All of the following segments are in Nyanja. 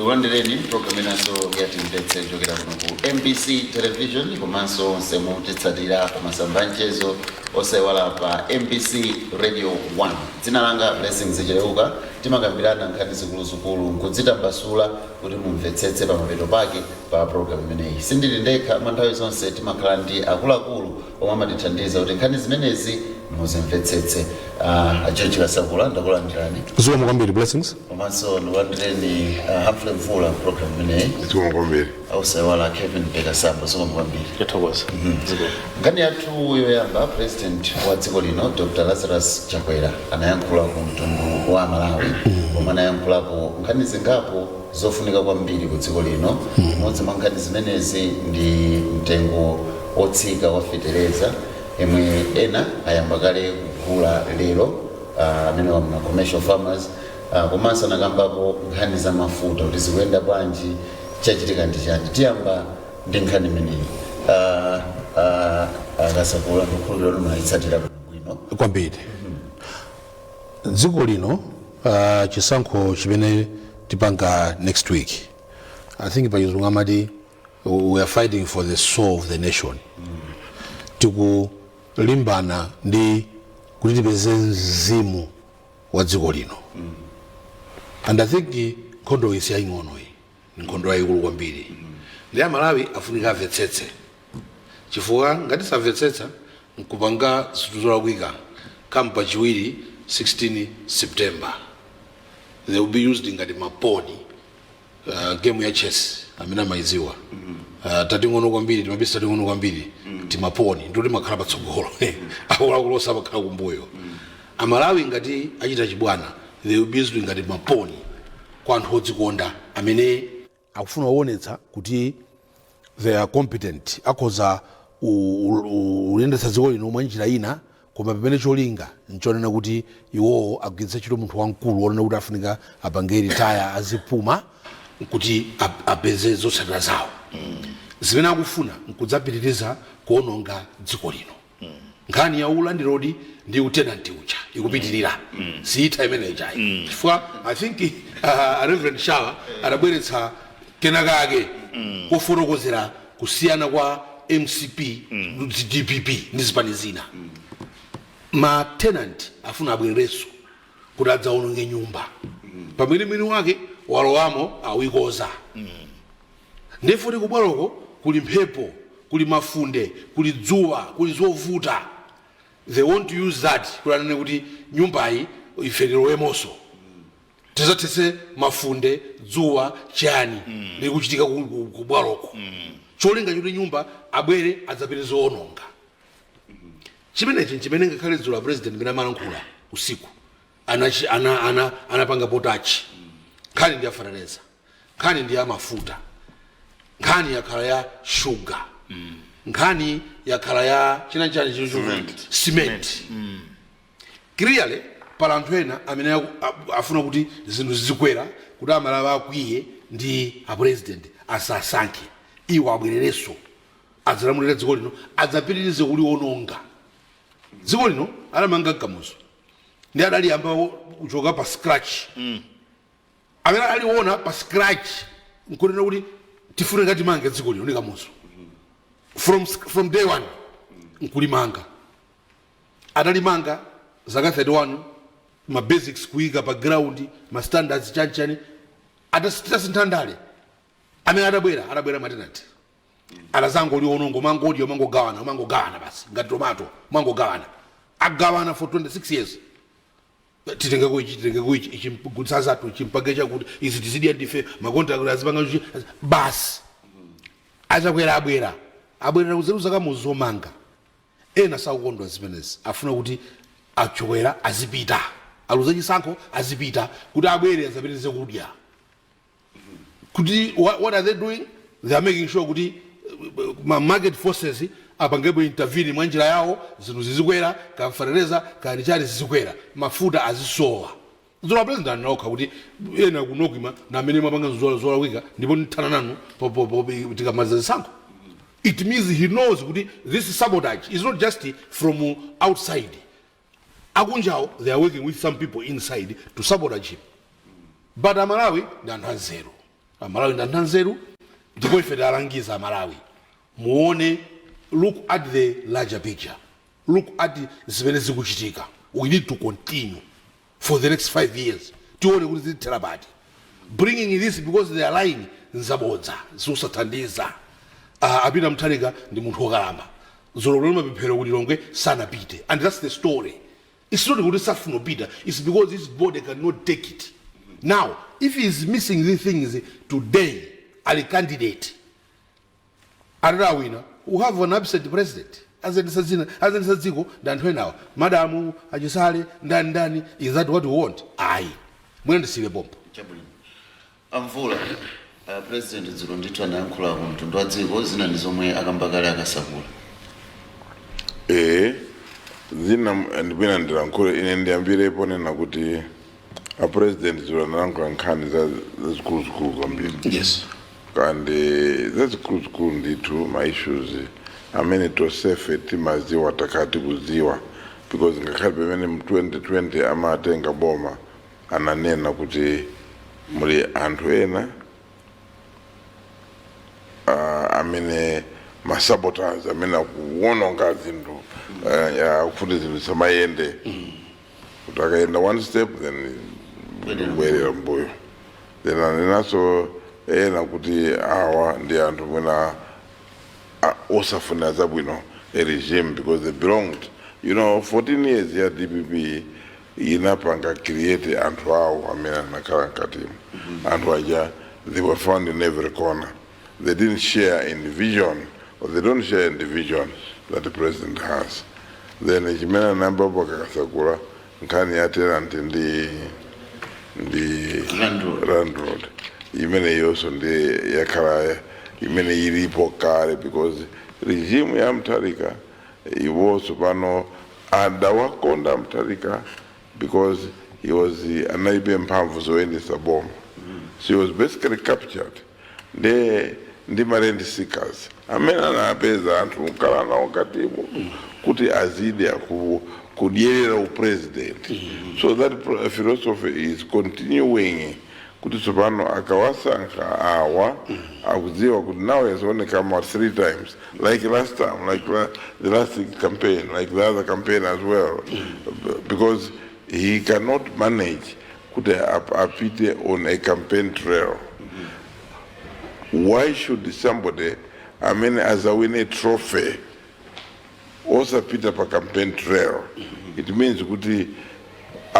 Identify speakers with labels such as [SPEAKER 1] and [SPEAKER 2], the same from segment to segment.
[SPEAKER 1] Tikulandireni program inaso ya Timvetse kuchokera kuno ku MBC television komanso onse mutitsatira masamba mchezo osewala pa MBC radio 1. Dzina langa Blessings Zichileuka, timakambirana nkhani zikuluzikulu nkudzitambasula kuti mumvetsetse pamapeto pake pa program imeneyi. Sindili ndekha manthawi zonse timakhala ndi akuluakulu omwe amatithandiza kuti nkhani zimenezi muzimvetsetse. Achechi Kasakula ndakulandirani.
[SPEAKER 2] Zuwa mukwambiri Blessings.
[SPEAKER 1] Komanso ndikulandireni Humphrey Mvula program imeneyi.
[SPEAKER 3] Zuwa mukwambiri.
[SPEAKER 1] Ausewala Kevin Bekasamba zuwa mukwambiri.
[SPEAKER 2] Yathokoza.
[SPEAKER 1] Nkhani yathu yoyamba President wa dziko lino Dr. Lazarus Chakwera anayankhula ku mtundu wa Malawi omwe anayankhulako nkhani zingapo zofunika kwambiri ku dziko lino. Imodzi mwa nkhani zimenezi ndi mtengo otsika wa fetereza emwe ena ayamba kale kugula lero amene wamuna commercial farmers komanso anakambapo nkhani za mafuta kuti zikuyenda bwanji chachitika ndi chani. Tiyamba ndi nkhani imeneyi. Kasakula ndikhulupirira kuti mwayitsatira bwino
[SPEAKER 2] kwambiri. Dziko lino chisankho chimene tipanga next week, I think pachizungu amati we are fighting for the soul of the nation. Tikulimbana ndi kuti tipeze mzimu wa dziko lino. And I think nkhondo isi yaying'ono iyi nkhondo yayikulu kwambiri. Ndi Malawi afunika amvetsetse, chifukwa ngati samvetsetsa nkupanga zinthu zolakwika kampa chiwiri 16 September they will be used ngati maponi game ya chess amene amayidziwa. Tating'ono kwambiri timapisa tating'ono kwambiri timaponi ndoti makhala patsogolo akuluakulu osakhala kumbuyo. Amalawi ngati achita chibwana they will be used ngati maponi kwa anthu odzikonda amene akufuna kuonetsa kuti they are competent, akhoza uyendetsa dziko lino mwa njira ina koma pamene cholinga nchonena kuti iwowo agwiritsa ntchito munthu wamkulu wonena kuti afunika apange ritaya azipuma kuti apeze zotsatira zawo. Zimene akufuna nkudzapitiriza kuononga dziko lino. Nkhani ya ulandirodi ndi utenanti ucha ikupitirira siitha imeneyi chayi. Chifukwa I think Reverend Shawa adabweretsa kenakake kufotokozera kusiyana kwa MCP DPP ndi zipani zina. Ma tenant afuna abwereso kuti adzaononge nyumba pamene mwini wake walowamo awikoza. Ndifuti kubwaloko kuli mphepo, kuli mafunde, kuli dzuwa, kuli zovuta. They want to use that kulanene kuti nyumbayi iferewemonso. Tizathetse mafunde, dzuwa, chani likuchitika kubwaloko. Cholinga kuti nyumba abwere adzapite zoononga. Chimenechi chimene ngakhale dzulo la president ngina malankhula usiku anapanga potachi. Nkhani ndi yafananeza, nkhani ndi ya mafuta, nkhani yakhala ya sugar, nkhani yakhala ya chinanchani cement. Clearly pala anthu ena amene afuna kuti zinthu zizikwera kuti Amalawi akwiye ndi a president asasankhe iwo abwerereso adzalamulira dziko lino adzapitirize kuliononga. Dziko lino alamanga gamuzo ndi adali amba kuchoka pa scratch. Amene aliona pa scratch nkunena kuti tifune ngati mange dziko lino ndi gamuzo from day one nkulimanga. Adalimanga zaka 31 ma basics kuika pa ground ma standards chanchani adasintandale. Amene adabwera matenant alazango lionongo mangodi mangogawana basi ngati tomato mangogawana agawana for 26 years. Titengeko ichi gutsaza tu chimpagecha kuti izi tizidia ndife makontra azipanga basi achakwera abwera kuzeruza kamuzomanga. Ena sakukondwa zimenezi afuna kuti achokwera azipita aluza chisankho azipita kuti abwere azapitirize kudya. Kuti what are they doing? They are making sure kuti market forces apangepo intervene mwa njira yawo zinthu zizikwera kaferereza kani chali zizikwera mafuta azisowa. Zola president anokha kuti ena kunokima na amene mapanga zola wika ndipo nthana nanu tikamaliza zisankho. It means he knows kuti this sabotage is not just from outside. Akunjawo they are working with some people inside to sabotage him. But Malawi ndi anthu anzeru Malawi ndanzeru ndipo ife talangiza Malawi muone, look at the larger picture, look at zimene zikuchitika. We need to continue for the next 5 years tione kuti zithera pati, bringing this because they are lying nzabodza zosathandiza. Apita Mutharika ndi munthu wokalamba, zololo mapemphero kuti Lilongwe sanapite, and that's the story. It's not kuti safuna Peter, it's because this body cannot take it. Now if he is missing these things today, ali candidate atata wina, we have an absent president. Azendisa dziko ndanthu enawa madamu achisale ndani. Is that what we want? Ayi, mwendesile pompo
[SPEAKER 1] amvula. President dzulo ndithu anayankhula ku mtundu wa dziko zina ndi zomwe akambakale akasakula.
[SPEAKER 3] Zina ndipena ndilankhule ine ndiyambirepo nena kuti a president dzulo analankhula nkhani zazikulu kwambiri.
[SPEAKER 2] Yes.
[SPEAKER 3] Kandi zazikulu ndithu ma issues amene tosefe timaziwa takati kuziwa, because ngakhale pamene mu 2020 amatenga boma ananena kuti muli anthu ena amene ma sabotage amene akuwononga zinthu akufuti zinthu samayende, kuti akayenda one step then kubwerera mbuyo. Then anenaso ena kuti awa ndi anthu mwina osafuna zabwino a regime, because they belonged, 14 years ya DPP inapanga create anthu awo amene anakhala mkatimu. Anthu aja, they were found in every corner. They didn't share in the vision, or they don't share in the vision that the president has. Then chimena namba bakakasakula nkhani ya tenant ndi landlord imene yonso ndi yakhala imene ilipo kale, because regime ya Mutharika iwonso pano adawakonda Mutharika because he was anaibe mphamvu zoyendesa boma. So he was basically captured. Ndi rent seekers amene anapeza anthu kukhala nawo katimu kuti azide kudyerera upresident. So that philosophy is continuing kuti tsopano akawasankha awa akudziwa kuti now he has only come out 3 times, like last time, like the last campaign, like the other campaign as well, because he cannot manage kuti apite on a campaign trail. Why should somebody, as a win a trophy, also pita pa campaign trail? It means kuti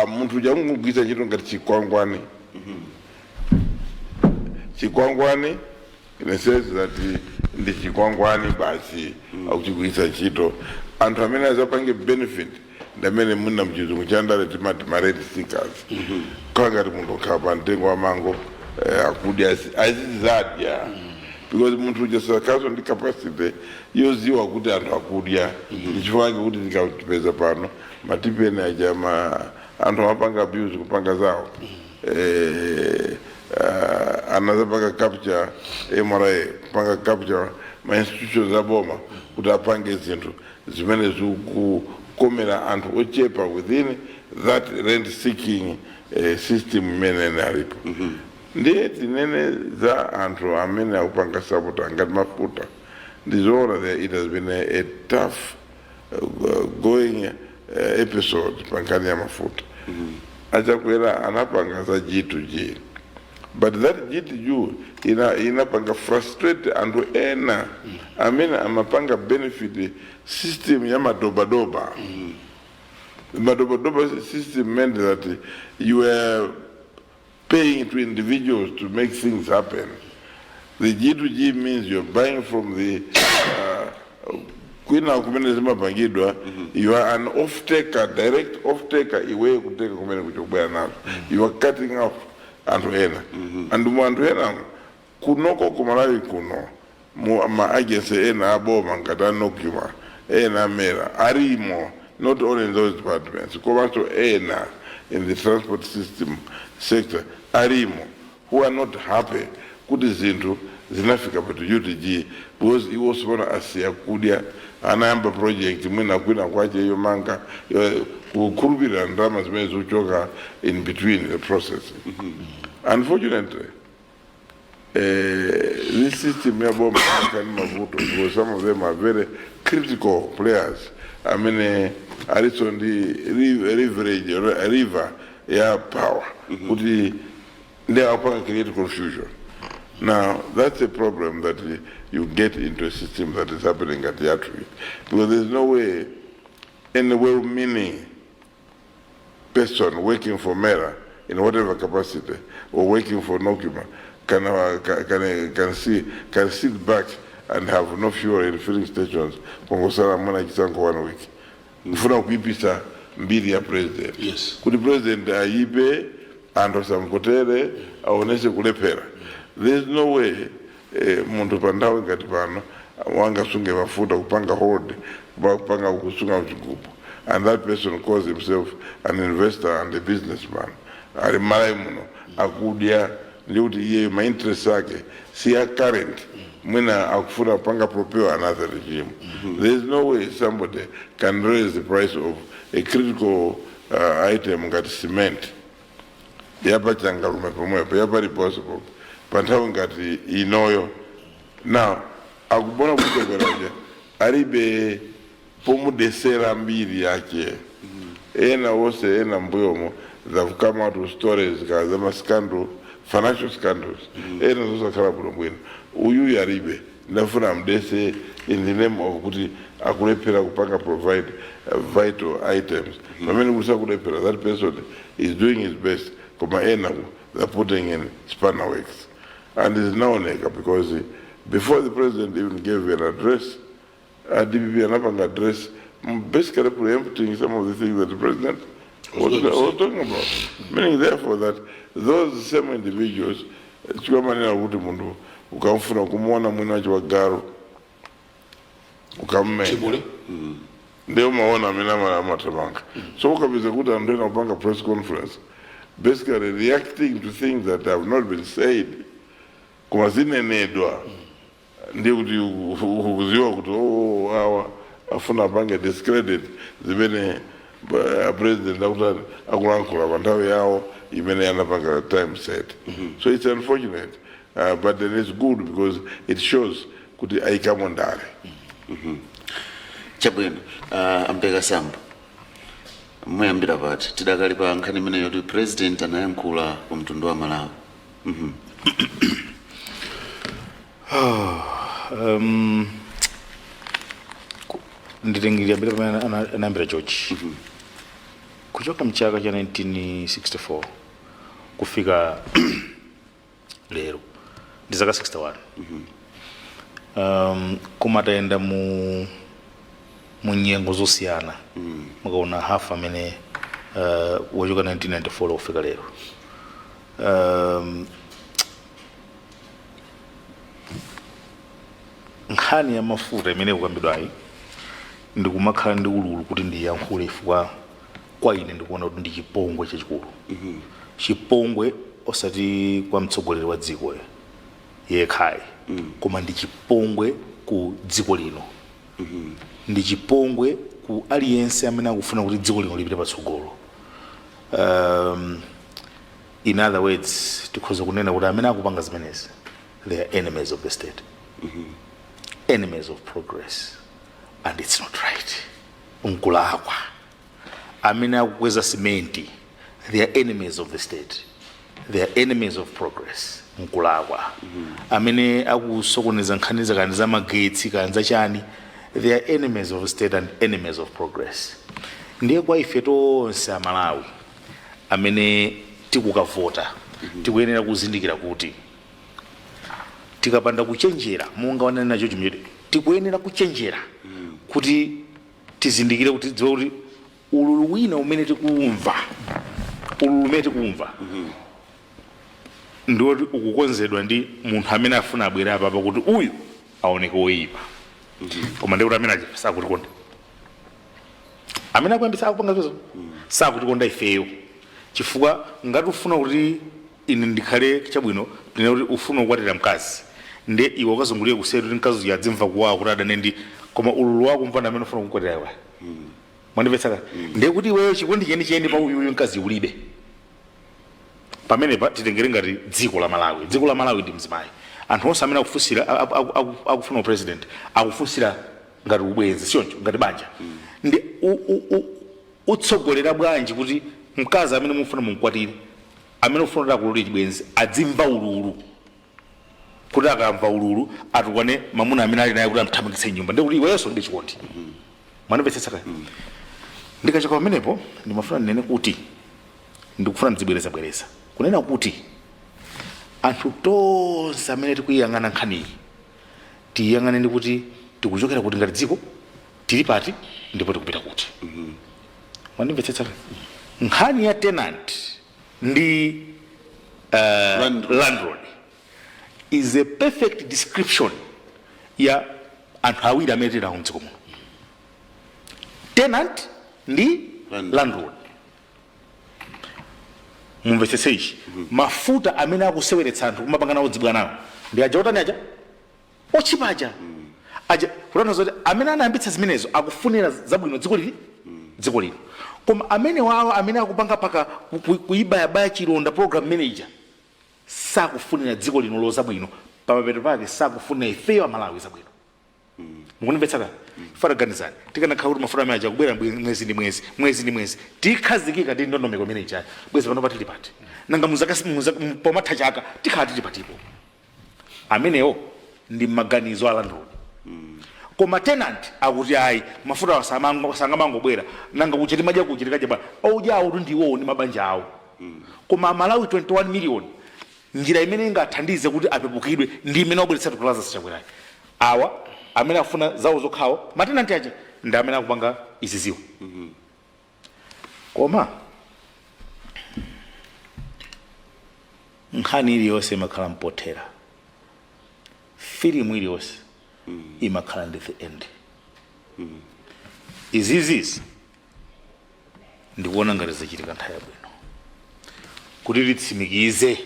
[SPEAKER 3] muntu jangu kuita chito ngati chikwangwani. Chikwangwani, in a sense that ndi chikwangwani basi akuchikuisa chito. Anthu amene azapange benefit ndamene muna mchizungu chandale timati rent seekers. Kangati mundu kapa ntengo wa mango akudi azizadya, because muntu ujasakaso ndi capacity yoziwa kuti anthu akudya. Ndichifange kuti tikapeza pano matipene ajama anthu amapanga abuse kupanga zawo. Another panga capture MRA, panga capture my institutions zaboma kuti apange zinthu zimene zikukomera anthu ochepa within that rent seeking system imene alipo. Ndiye tinene za anthu amene akupanga sabotage ngati mafuta ndizoona that it has been a tough going episode pankani ya mafuta. Achakwera anapanga za G2G, but that G2G inapanga frustrate anthu ena amene amapanga benefit system ya madobadoba. The madobadoba system meant that you were paying to individuals to make things happen. The G2G means you're buying from the you are an off-taker, direct off-taker, iwe kuteka kumene kuchokubaya nazo. You are cutting off anthu ena. And anthu ena kunoko kumalawi kuno ma agency ena aboma ngata nokuma ena mera arimo, not only in those departments, komanso ena in the transport system sector arimo, who are not happy kuti zinthu zinafika pa UTG, because he was one asiya kudya anayamba project mwina kwina kwache yo manga kukurubira ndama zimene zikuchoka in between the process. Unfortunately this system because some of them are very critical players. I mean, it's on the river, power. They are going to create confusion. Now, that's a problem that you get into a system that is happening at the attribute. Because there's no way any well-meaning person working for Mera in whatever capacity or working for Nokima can sit back and have no fuel in filling stations Kongosala Mwana Kisanko 1 week. Mfuna kuipisa mbili ya president.
[SPEAKER 2] Yes.
[SPEAKER 3] Kuli president aibe andosa mkotere aoneshe kulepera. There's no way muntu pandawe ngati pano wanga sunge mafuta kupanga hold kupanga kusunga mchikupu. And that person calls himself an investor and a businessman. Alimala muno akudia ndiuti ye ma interest yake si ya current mwina akufuna panga propel another regime. There's no way somebody can raise the price of a critical item ngati cement. Yapa changalume pamoja yapa possible. Pantawe ngati inoyo. Now akubona kutegeraje aribe pomu desera mbili yake ena wose ena mbuyomo they've come out with stories kazama scandal, financial scandals ena zosa kala bulongwena uyu yaribe ndafuna mdese in the name of kuti akulepera kupanga provide vital items pamene kusa kulepera that person is doing his best koma ena they're putting in spanner works and is now nega because before the president even gave an address DPP and address basically preempting some of the things that the president was talking about. Meaning therefore that those same individuals, chikamana kuti mundu ukamfuna kumuona mwinacho wa garo ukammenya ndio maona mina matamanga so ukabiza kuti andena kupanga press conference basically reacting to things that have not been said kuma zinenedwa ndio kuti ukuziwa kuti hawa afuna bange discredit zimene president akulankhula pandawe yawo imene yanapanga time set. So it's unfortunate but then it's good because it shows kuti aikamo ndale.
[SPEAKER 1] Chabwino ambeka samba muyambira pati tidakali pa nkhani imene yoti president anayankhula ku mtundu wa Malawi.
[SPEAKER 4] Nditengirira mbere pamene anayambira George kuchoka mchaka cha 1964 kufika lero ndi zaka 61 koma taenda mu nyengo zosiyana mukaona half amene wachoka 1994 kufika lero nkhani ya mafuta imene kukambidwayi ndikumakhala ndi ululu kuti ndiyankhule ifukwa kwa ine ndikuona kuti ndi chipongwe chachikulu. Chipongwe osati kwa mtsogoleri wa dziko yekhayi koma ndi chipongwe ku dziko lino ndi chipongwe ku aliyense amene akufuna kuti dziko lino lipite patsogolo. In other words tikhoza kunena kuti amene akupanga zimenezi they are enemies of the state. Enemies of progress, and it's not right. Unkulakwa amene akukweza simenti they are enemies of the state, they are enemies of progress. Unkulakwa amene akusokoneza nkhani zakani za magetsi kanza chani they are enemies of the state and enemies of progress. Ndiye kwa ife tonse Malawi amene tikukavota tikuyenera kuzindikira kuti tikapanda kuchenjera munga wanena nacho chimene tikuyenera kuchenjera kuti tizindikire kuti dziwa kuti ululu wina umene tikumva ndiwo ukukonzedwa ndi munthu amene afuna abwera apa kuti uyu aoneke oyipa koma ndi kuti amene sakutikonda amene akuyambisa akupanga zozo sakutikonda ifeyo chifukwa ngati ufuna kuti ine ndikhale chabwino ndine kuti ufuna kukwatira mkazi nde iwe ukazungulire kuseri kuti mkazi yadzimva kuwawa kuti adane ndi koma ululu wako mfana amene ufuna kukwatira iwe mwandipetsaka nde kuti iweyo chikondi cheni pa uyu mkazi ulibe pamene titengere ngati dziko la Malawi ndi mzimayi anthu onse amene akufusira akufuna president akufusira ngati ubwenzi sioncho ngati banja ndi utsogolera bwanji kuti mkazi amene mufuna mumkwatire amene ufuna kululi chibwenzi adzimva ululu kuti akamva ululu atukwane mamuna amene ali naye kuti amthamangitse nyumba ndi kuti iwenso ndi chikondi mwanamvetsetsa kaya ndikachoka pamenepo ndimafuna ndinene kuti ndikufuna ndizibwereza kunena kuti anthu tonse amene tikuyang'ana nkhaniyi tiyang'ane ndi kuti tikuchokera kuti ngati dziko tili pati ndipo tikupita kuti mwanamvetsetsa kaya nkhani ya tenant ndi landlord is a perfect description ya anthu awiri amene tili mdziko muno tenant ndi landlord mumvetsetse ichi mafuta amene akuseweretsa anthu kumapanga nawo dzibwa nawo ndi aja otani aja ochipa aja kulana zoti amene anayambitsa zimenezo akufunira zabwino dziko lino koma amene wawo amene akupanga paka kuyibayabaya chilonda program manager sakufunira dziko lino lozabwino pamapeto pake sakufunira ifeyo Malawi zabwino mukunimvetsa faraganizani tikanakhala kuti mafuta amene aja kubwera mwezi ndi mwezi tikhazikika ndi ndondomeko imene ichayo bwezi pano patili pati nanga pomatha chaka tikhala tili patipo amenewo ndi maganizo a landlord koma tenant akuti ayi mafuta sangamangobwera nanga kuchiti madya kuchiti kadya bwana oudya awo ndiwo ndi mabanja awo koma Malawi 21 million njira imene ingathandize kuti apepukidwe ndi imene wabweretsa plaza Chakwera awa amene afuna zawo zokhawo matenanti aja ndi amene akupanga iziziwa koma nkhani iliyonse imakhala mpothera filimu iliyonse imakhala ndi the end izizi ndikuona ngati zachitika nthawi yabwino kuti titsimikize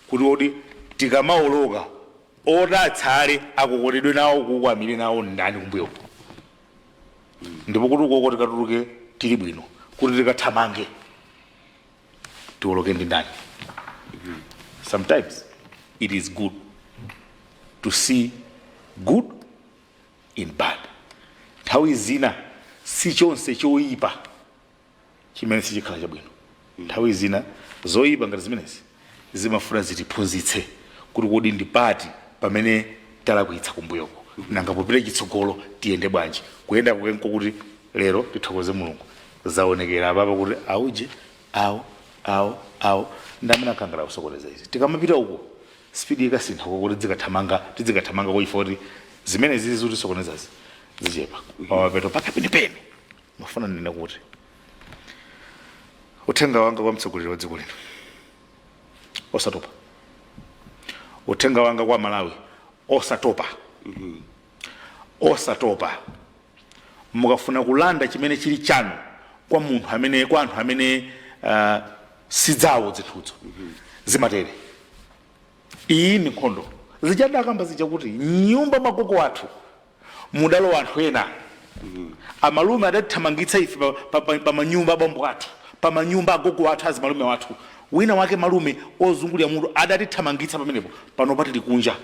[SPEAKER 4] kuti odi tikamaoloka odatsale akukoledwe nawo kukwamire nawo ndani kumbuyo ndipo kuti ukoko tikatuluke tili bwino kuti tikathamange tiwoloke ndi ndani sometimes it is good to see good in bad nthawi zina si chonse choyipa chimene sichikhala chabwino nthawi zina zoyipa ngati zimenezi zimafuna zitiphunzitse kuti kodi ndi pati pamene talakwitsa kumbuyoko nanga popita chitsogolo tiyende bwanji kuyenda kukenko kuti lero tithokoze Mulungu zaonekera apapa kuti auje awo ndamene akangala kusokoleza izi tikamapita uko speed ikasintha kuti tizikathamanga kwa ifoti zimene zizi zutisokonezazi zichepa pamapeto pakapinipeni mafuna ndine kuti uthenga wanga kwa mtsogoleri wa dziko lino osatopa uthenga wanga kwa Malawi osatopa osatopa mukafuna kulanda chimene chili chanu kwa anthu amene sidzawo zithuzo zimatere iyi ni nkhondo zichadakamba zija kuti nyumba magogo athu mudalo anthu ena amalume adatithamangitsa ife pa manyumba abambo athu pa manyumba agogo athu azimalume wathu wina wake malume ozungulira munthu adatithamangitsa pamenepo pano pati likunja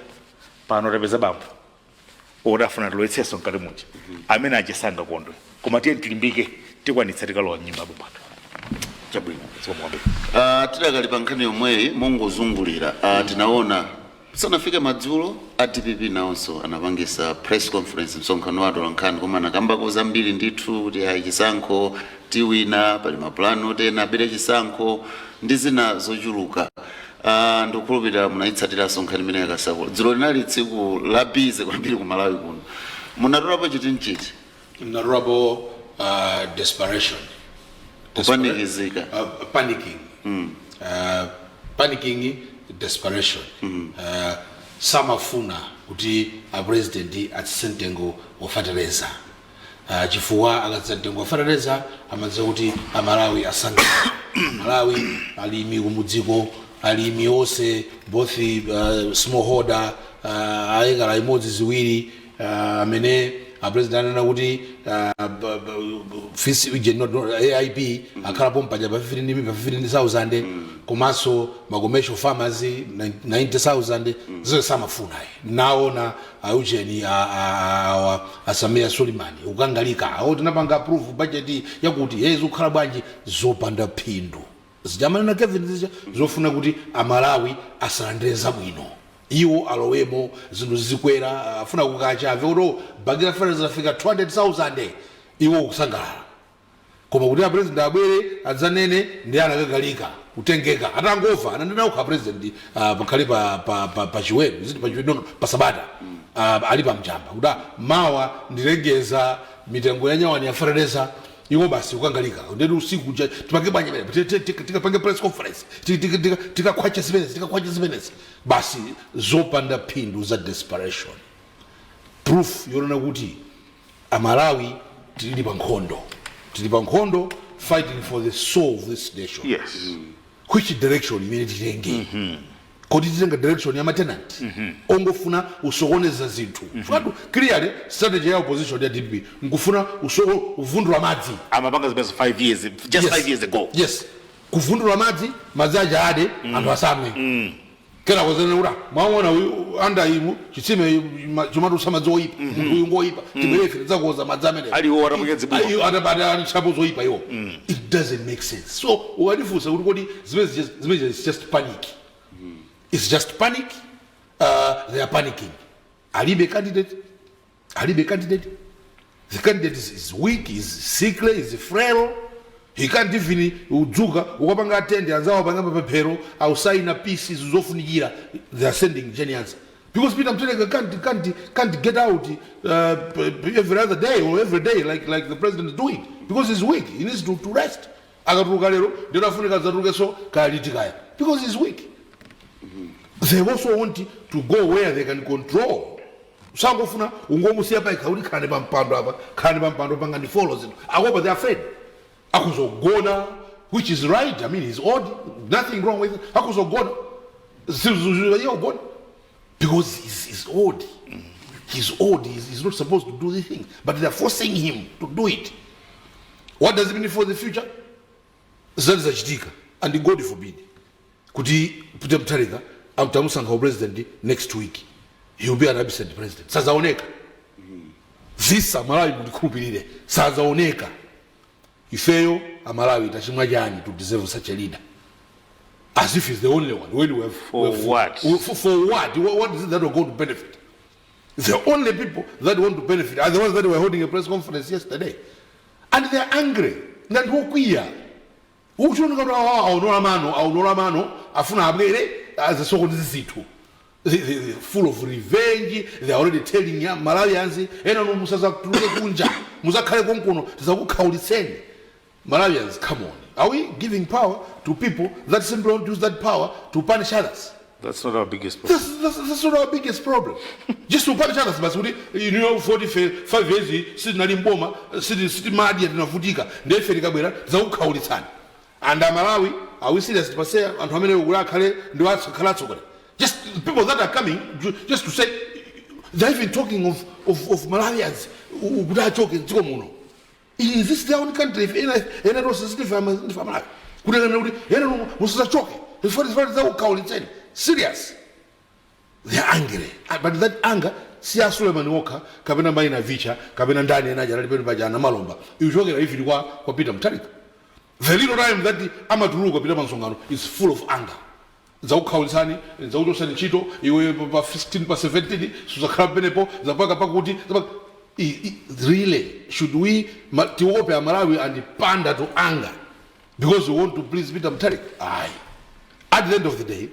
[SPEAKER 4] pano tapeza bambo odafuna tilowetsenso mkati muja amene achesanga kondwe koma tiye tilimbike tikwanitsa tikalowa nyumba abambo athu chabwino
[SPEAKER 1] tidakali pa nkhani yomweyi mongozungulira tinaona sanafike madzulo a DPP nawonso anapangisa press conference msonkhano wa atolankhani koma anakambako zambiri ndithu kuti ayi chisankho tiwina pali mapulani otena abere chisankho ndi zina zochuluka ndikukhulupirira munayitsatiraso nkhani imene yakasakula dzulo linali tsiku la bize kwambiri ku Malawi kuno munatolapo chiti
[SPEAKER 2] munatolapo desperation
[SPEAKER 1] kupanikizika
[SPEAKER 2] panicking desperation samafuna kuti a president atsentengo ofatereza chifukwa akatsentengo ofatereza amadziwa kuti Malawi asanga Malawi alimi kumudziko alimi onse both smallholder ayekala imodzi ziwiri amene president anena kuti fees AIP akhala pompa ja pa 15,000 komanso ma commercial farmers 90,000 zose samafuna naona Eugene Samia Sulemani ukangalika awo tinapanga approve budget yakuti yezo khala bwanji zopanda phindu zijamana na Kevin zofuna kuti amalawi asalandeza bwino iwo alowemo zinthu zikwera afuna kukacha avero bagira fana zafika 200,000 iwo kusangalala koma kuti president abwere adzanene ndi anakagalika kutengeka atangova ananena ukha president pakhali pa chiweru ziti pa chiweru pa sabata ali pa mjamba kuti mawa ndilengeza mitengo ya nyawani yafareleza iwo basi ukangalika ndeni usiku tipake banye tikapange press conference tikakwacha zimenezi basi zopanda phindu za desperation proof yonena kuti amalawi tili pa nkhondo fighting for the soul of this nation.
[SPEAKER 4] Yes.
[SPEAKER 2] Which direction imene titenge kodi titenga direction ya tenant ongofuna usokoneza zinthu fatu clearly strategy ya opposition ya DP ngufuna uvundura madzi
[SPEAKER 4] amapanga zibesa 5 years just 5 years ago.
[SPEAKER 2] Yes, kuvundura madzi aja ade anthu asamwe kera kozena ura mwaona anda imu chitsime chomatu samadzi oyipa uyu ngoyipa tiberefe zakoza madzi amene
[SPEAKER 4] aliwo watamugezi bwa
[SPEAKER 2] ayo atabada ali chapo zoyipa iwo it doesn't make sense. So ukadifusa kuti kodi zimene is just panic. It's just panic. They are panicking. Alibe candidate. The candidate is weak, is sickly, is frail. He can't even udzuka ukapanga attend anzawo panga papero ausaina pieces zofunikira. They are sending genius. Because Peter Mutharika can't get out every other day or every day like the president is doing. Because he's weak. He needs to rest. Akatuluka lero ndino afunika zatuluke so kalitikaya. Because he's weak. They also want to go where they can control. Sangofuna ungomusiya pa ikhauli khane pampando panga ndi follows it. But they are afraid. Akuzogona, which is right. I mean, he's odd. Nothing wrong with it. Akuzogona. Because he's old. He's old. He's not supposed to do this thing. But they're forcing him to do it. What does it mean for the future? Zachitika. And God forbid. Kuti Peter Mutharika amtamusankha president next week. He will be an absent president. Sazaoneka. This Amalawi mulikhulupirire. Sazaoneka. Ifeyo Amalawi tachimwa jani to deserve such a leader. As if he's the only one. When we have,
[SPEAKER 4] for what?
[SPEAKER 2] For what? What is it that we're going to benefit? The only people that want to benefit are the ones that were holding a press conference yesterday. And they're angry. Nandwokuya. Aunoramano, afuna abwere as a soko zisitu. Full of revenge. They're already telling Malawians, ena no musaza kutuluke kunja. Muzakhale konkono tizakukhawuliseni. Malawians, come on. Are we giving power to people that simply don't use that power to punish others?
[SPEAKER 4] That's not our biggest problem.
[SPEAKER 2] That's not our biggest problem. Just to punish others, but 45 years, sitting in Boma, sitting mad yet nafutika, ndefe kabwera, zakukhawulisani. And Malawi, are we serious to say, and how many will just people that are coming, just to say, they're even talking of Malawians who are talking to Mono. Is this their own country? If any of those family, serious. They are angry. But that anger, Sia Suleiman Walker, Kabina Maina Vicha, Kabina Dani and Ajarabi Bajana Malomba, you talk if you are for Peter Mutharika. The little time that the Amaturu Peter Mansongano is full of anger. Zaukausani, Zaudo Sanichito, you were 15%, Suzakra Benepo, Zabaga Pakuti. Really, should we Ethiopia, Malawi, and pander to anger because we want to please Peter Mutharika? Aye. At the end of the day,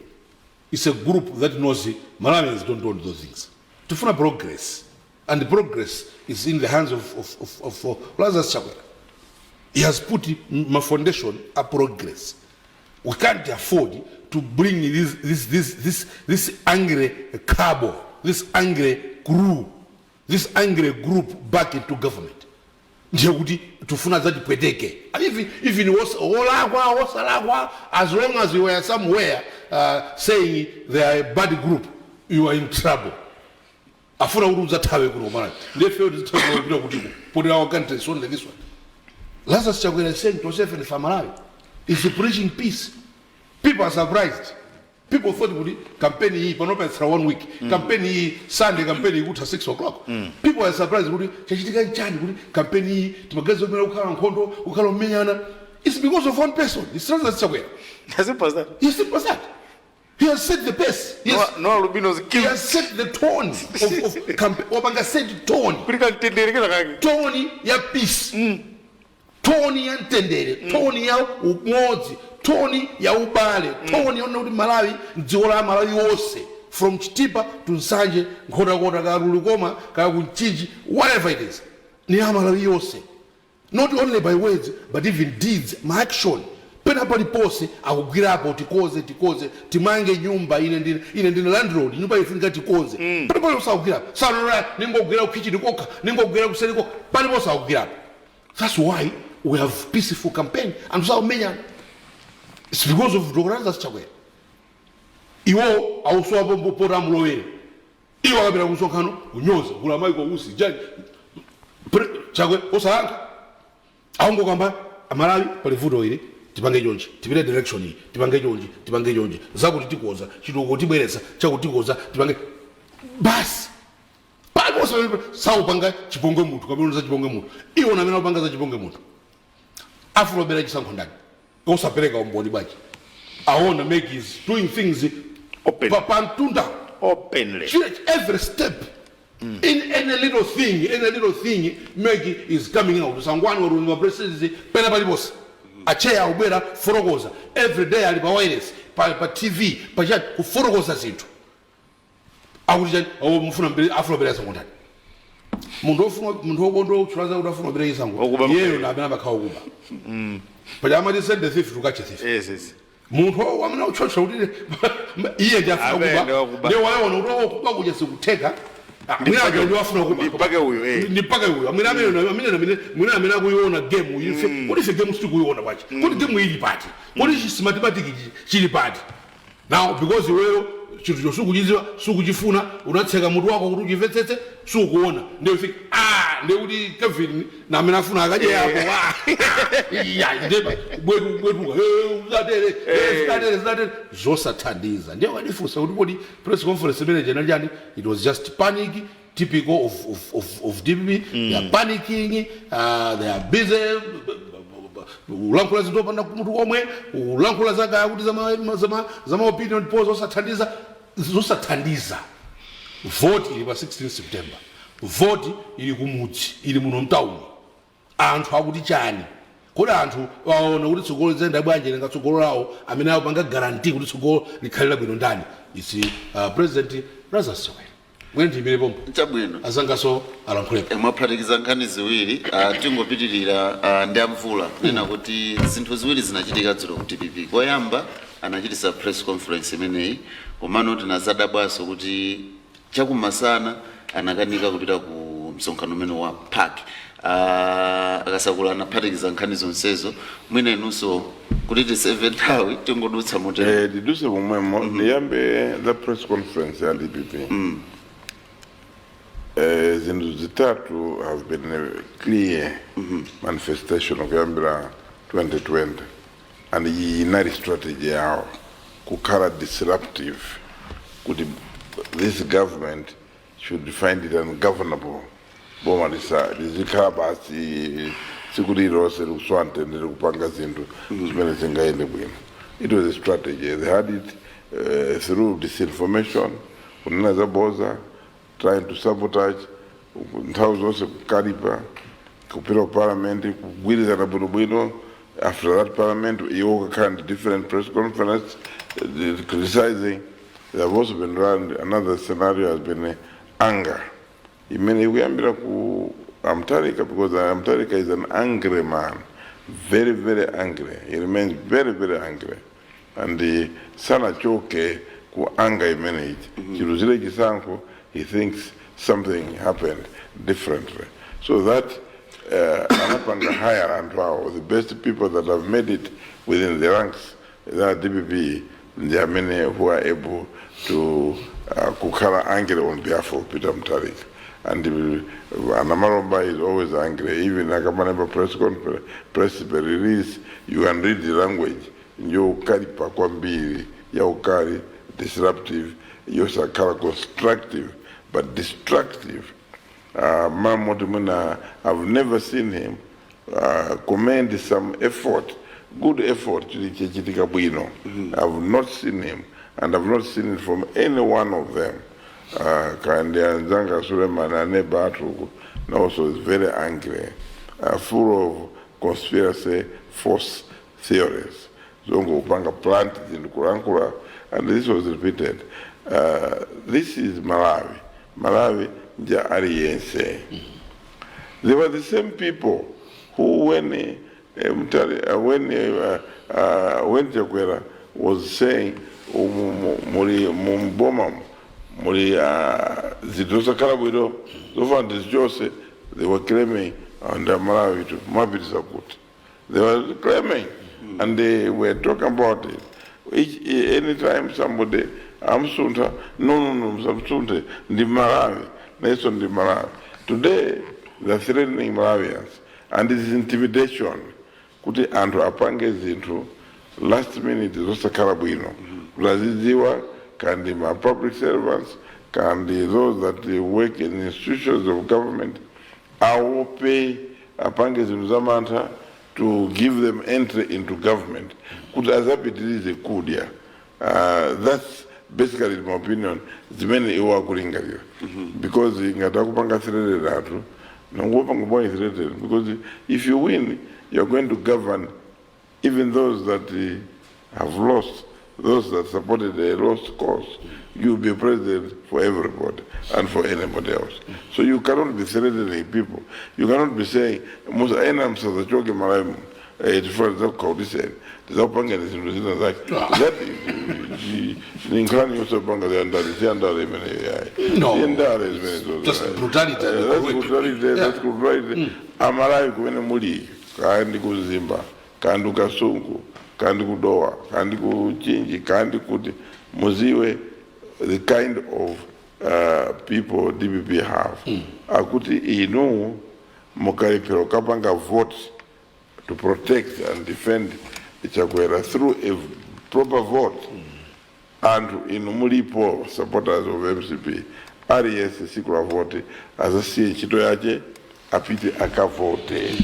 [SPEAKER 2] it's a group that knows Malawians don't want those things. To find progress, and the progress is in the hands of Lazarus Chakwera. He has put my foundation a progress. We can't afford to bring this angry cabo, this angry crew, this angry group back into government. Tufuna zati kweteke. And even was as long as you were somewhere saying they are a bad group, you are in trouble. afuna kuti udzathawe kuno Malawi ndefe tithawe kupita kutiko put our country is only this one. Lazarus Chakwera is saying to yourself in Malawi is preaching peace. People are surprised. People thought kuti campaign hii panopa extra 1 week campaign hii Sunday campaign hii kuta 6 o'clock. People are surprised kuti chachitika chani kuti campaign hii timagaza kumira ukhala nkhondo ukhala umenyana. It's because of one person. It's Lazarus Chakwera.
[SPEAKER 4] As simple as that.
[SPEAKER 2] Yes, it was that. He has set the pace. Yes.
[SPEAKER 4] No Lubino's
[SPEAKER 2] He
[SPEAKER 4] killed.
[SPEAKER 2] has set the tone of campaign. Wabanga said tone. Tone ya peace. Tone ya ntendere. Tone ya umodzi. Tone ya ubale. Tone ya kuti Malawi dziko la Malawi wose. From Chitipa to Nsanje, nkhotakota ka Lulukoma, ka Kunchiji, whatever it is. Ni ya Malawi yose. Not only by words, but even deeds, my action. Pena pali pose akugwirapo tikoze timange nyumba ine ndine landlord nyumba ifunika tikoze pena pali usakugwirapo sanora ningogwira kukichini kokha ningogwira kuseri kokha pali pose akugwirapo. That's why we have peaceful campaign and usaumenyana. It's because of Dr. Lazarus Chakwera. Iwo awuswapo mpopota mulowere iwo akapita kusonkhano unyoza kula maiko usi jani Chakwera osayankha awungokamba Malawi pali vuto ili tipange chonchi tipite direction iyi tipange chonchi zakuti tikoza chitoko tibweretsa chakuti tikoza tipange basi paliponse saupanga chipongwe munthu kapena za chipongwe munthu iwo namene upanga za chipongwe munthu afuna obera chisankho ndani osapereka umboni bwachi aona Meg is doing things pantunda
[SPEAKER 4] openly
[SPEAKER 2] every step. In any little thing Meg is coming out sangwani wa president pena palipose acheya ubera forogoza every day ali pa wireless pa TV pa chat kuforogoza zinthu akuti mufuna mbere afuna bera sango ndani munthu obondo uchulaza kuti afuna bera isango yeyo na abana bakhawo kuba pa amati send the thief to catch a thief.
[SPEAKER 4] Yes.
[SPEAKER 2] Munthu wamana uchocha kuti iye ndiye afuna kuba ndiye waona kuti okuba kuja sikuteka mwina ndio afuna kuba
[SPEAKER 4] nipake huyo
[SPEAKER 2] nipake huyo mwina amene akuiona game uyife kuti game siku kuiona kwachi kuti game ili pati kuti mathematics chili pati now because wewe chinthu chosukuchiziwa sukuchifuna unatseka mutu wako kuti uchimvetsetse sukuona ndio ifika ndio kuti Kevin na amene afuna akaje yako ya ndeba bwetu uzatere zosathandiza ndio wadifusa kuti press conference manager njani it was just panic typical of DPP. They are panicking, they are busy. Ulankula zitopanda kumutu komwe ulankula zaka kuti zama opinion polls zosathandiza vote ili pa 16 September vote ili kumudzi ili muno mtauni anthu akuti chani kodi anthu waona kuti tsogolo zenda bwanje lingatsogolo lawo amene apanga guarantee kuti tsogolo likhalira bwino ndani isi President Lazarus Chakwera wendi imene pompo
[SPEAKER 1] chabwino
[SPEAKER 2] azangaso alankhulepo
[SPEAKER 1] mwaphatikiza nkhani ziwiri tingopitirira ndi amvula nena kuti zinthu ziwiri zinachitika dzulo ku DPP koyamba anachitisa press conference imeneyi komano tinazadabwaso kuti chakumasana anakanika kupita ku msonkhano umene wa park akasakula anaphatikiza nkhani zonsezo mwina inunso kuti tiseve nthawi tingodutsa motero
[SPEAKER 3] tiduse momwemo ndiyambe the press conference ya DPP. Zinthu zitatu have been a clear manifestation of Yambira 2020 and the United strategy yao kukhala disruptive kuti this government should find it ungovernable boma lizikhala basi sikuti rose luswante ndiri kupanga zinthu zimene zingaende bwino. It was a strategy. They had it through disinformation kunena zaboza trying to sabotage nthawi zonse kukalipa kupita parliament kugwirizana bwinobwino. After that parliament iwo kakhala different press conference criticizing. They have also been run. Another scenario has been anger. Imene kuyambira ku Amtarika, because Amtarika is an angry man, very, very angry. He remains very, very angry. And the sana choke ku anger imene chiruzire chisankho, he thinks something happened differently. So that anapanga higher and wow, the best people that have made it within the ranks, that DPP there are many who are able to kukhala angry on behalf of Peter Mutharika. And Anamaromba is always angry. Even Akamaneba press release, you can read the language. Yokari pakwambiri, Yokari, disruptive, Yosakara constructive, but destructive. Mamotimuna, I've never seen him commend some effort, good effort to the Chichitika Buino. I've not seen him, and I've not seen it from any one of them. Kandia Nzanga Suleiman and Nebatu also is very angry, full of conspiracy, false theories. Zongo Panga planted in Kurankura, and this was repeated. This is Malawi. Malawi, Ja Ariyense. They were the same people who, when Chakwera was saying, Muri Mumbomam, Muri Zidosa Karabudo, Zofan Jose, they were claiming under Malawi to Mabit Sakut. They were claiming, and they were talking about it. Anytime somebody, Amsunta, no, Samsunte, the Malawi, nation the Malawi. Today, they're threatening Malawians, and this is intimidation. Kuti antu apange zintu, last minute, Zosa Karabuino. Braziziwa, kandi my public servants, kandi those that work in institutions of government, I will pay apange zinuzamanta to give them entry into government. Could azapitilize kudia. That's basically, in my opinion, it's many iwa kulingalia. Because ingatakupanga threatened atu, nangopanga boy threatened. Because if you win, you're going to govern even those that have lost, those that supported a lost cause. You'll be president for everybody and for anybody else. So you cannot be threatening people. You cannot be saying, Musa Enam Sabotage Malawi, for example, this said, the Zapanga is in like that is the inclining also Banga under the under no, that's brutality. That's brutality, that's brutality. Amarai Gwenamudi, Kandiku Zimba, Kanduka Sunku, Kandiku Doa, Kandiku Chinji, Kandiku Muziwe, the kind of people DPP have. Akuti inu Mokari Perokapanga votes to protect and defend Chakwera through a proper vote. And in Mulipo, supporters of MCP, RES Sikura vote, as a CH Toyaje, Apiti Akavote.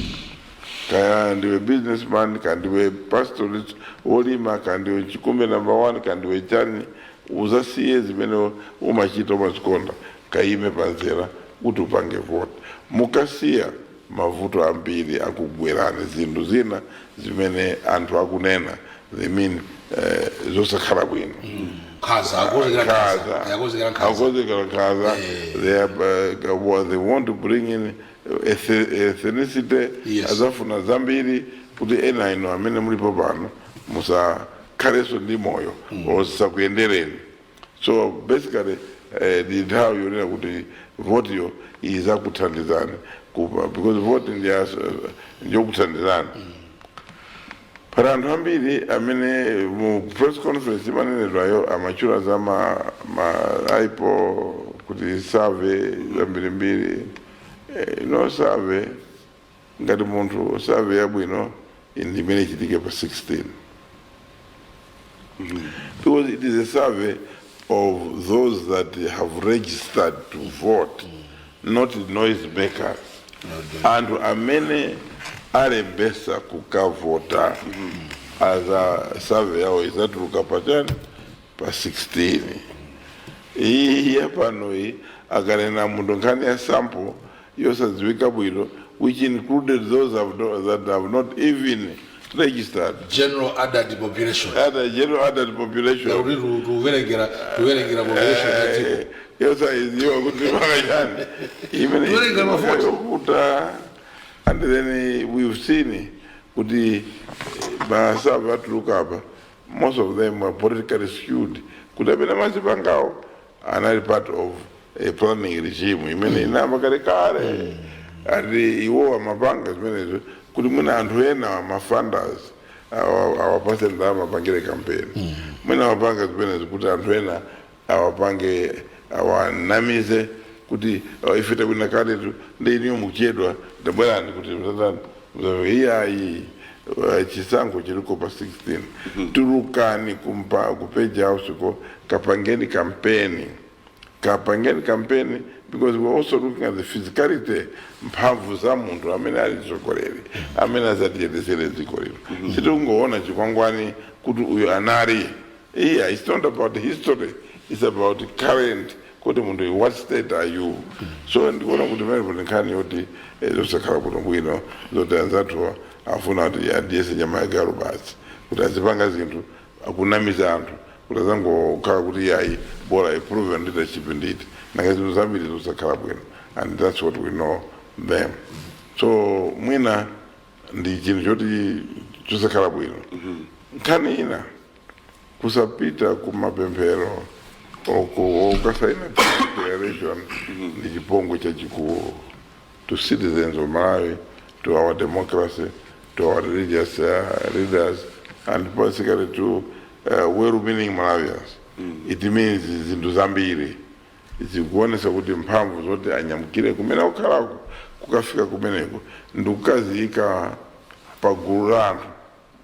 [SPEAKER 3] Can do a businessman, can do a pastoralist, Olima, can do a Chikume #1, can do a Chani, Uza CS Meno, Umachito Maskonda, Kaime Panzera, Utupange vote. Mukasia, mavuto ambili akugwerane zindu zina zimene anthu akunena they mean zosa khalabwino
[SPEAKER 2] Kaza
[SPEAKER 3] they want to bring in ethnicity azafuna zambiri kuti ena ino amene mulipo pano musa khalenso ndi moyo osakuyendereni. So basically the how you know kuti vote yo izakuthandizana because voting is njokuthandizana. Para anthu ambiri amene mu press conference imanenedwayo amachula za aipo kuti survey zambirimbiri no survey ngati munthu survey yabwino indimene chitike pa 16 because it is a survey of those that have registered to vote, not noise makers. And amene alembesa kukavota as a survey or is that lukapatani pa 16. Hii pano hii akanena mundu nkani ya sample yosadziwika bwino which included those that have not even registered.
[SPEAKER 2] General adult population.
[SPEAKER 3] General adult population. Yes, you are good. Even and then we've seen most of them were politically skewed. Could have been a massive angle, another part of a planning regime. I mean, in Namakare, and the Mabangas, could have been my funders, our person, Bangere campaign. mwina wapanga zimene zikuti anthu ena awapange awanamize kuti ifite bwina kaletu ndi iniyo mukuchedwa ndabwerani kuti iyayi chisankho chiliko pa 16 tulukani kupeja house ko kapangeni campaign because we're also looking at the physicality mphamvu za munthu amene ali mtsogoleri amene azatiyendesere dziko lino sitingoona chikwangwani kuti uyu anali it's not about history, it's about current kuti munthu what state are you. So ndikuona kuti pamene nkhani yoti zosakhala kuti bwino zoti anzathu afuna kuti adiyese nyama yagalo basi kuti azipanga zinthu akunamiza anthu kuti azangokhala kuti yayi bora proven leadership nditi nanga zinthu zambiri zosakhala bwino, and that's what we know them. So mwina ndi chinthu choti chosakhala bwino. Nkhani ina kusapita kumapemphero ukasaina declaration ndi chipongwe chachikulu to citizens of Malawi, to our democracy, to our religious leaders, and basically to well-meaning Malawians. It means zinthu zambiri zikuonesa kuti mphamvu zoti anyamukire kumene ukhalako kukafika kumeneko ndikukaziyika pagulu la anthu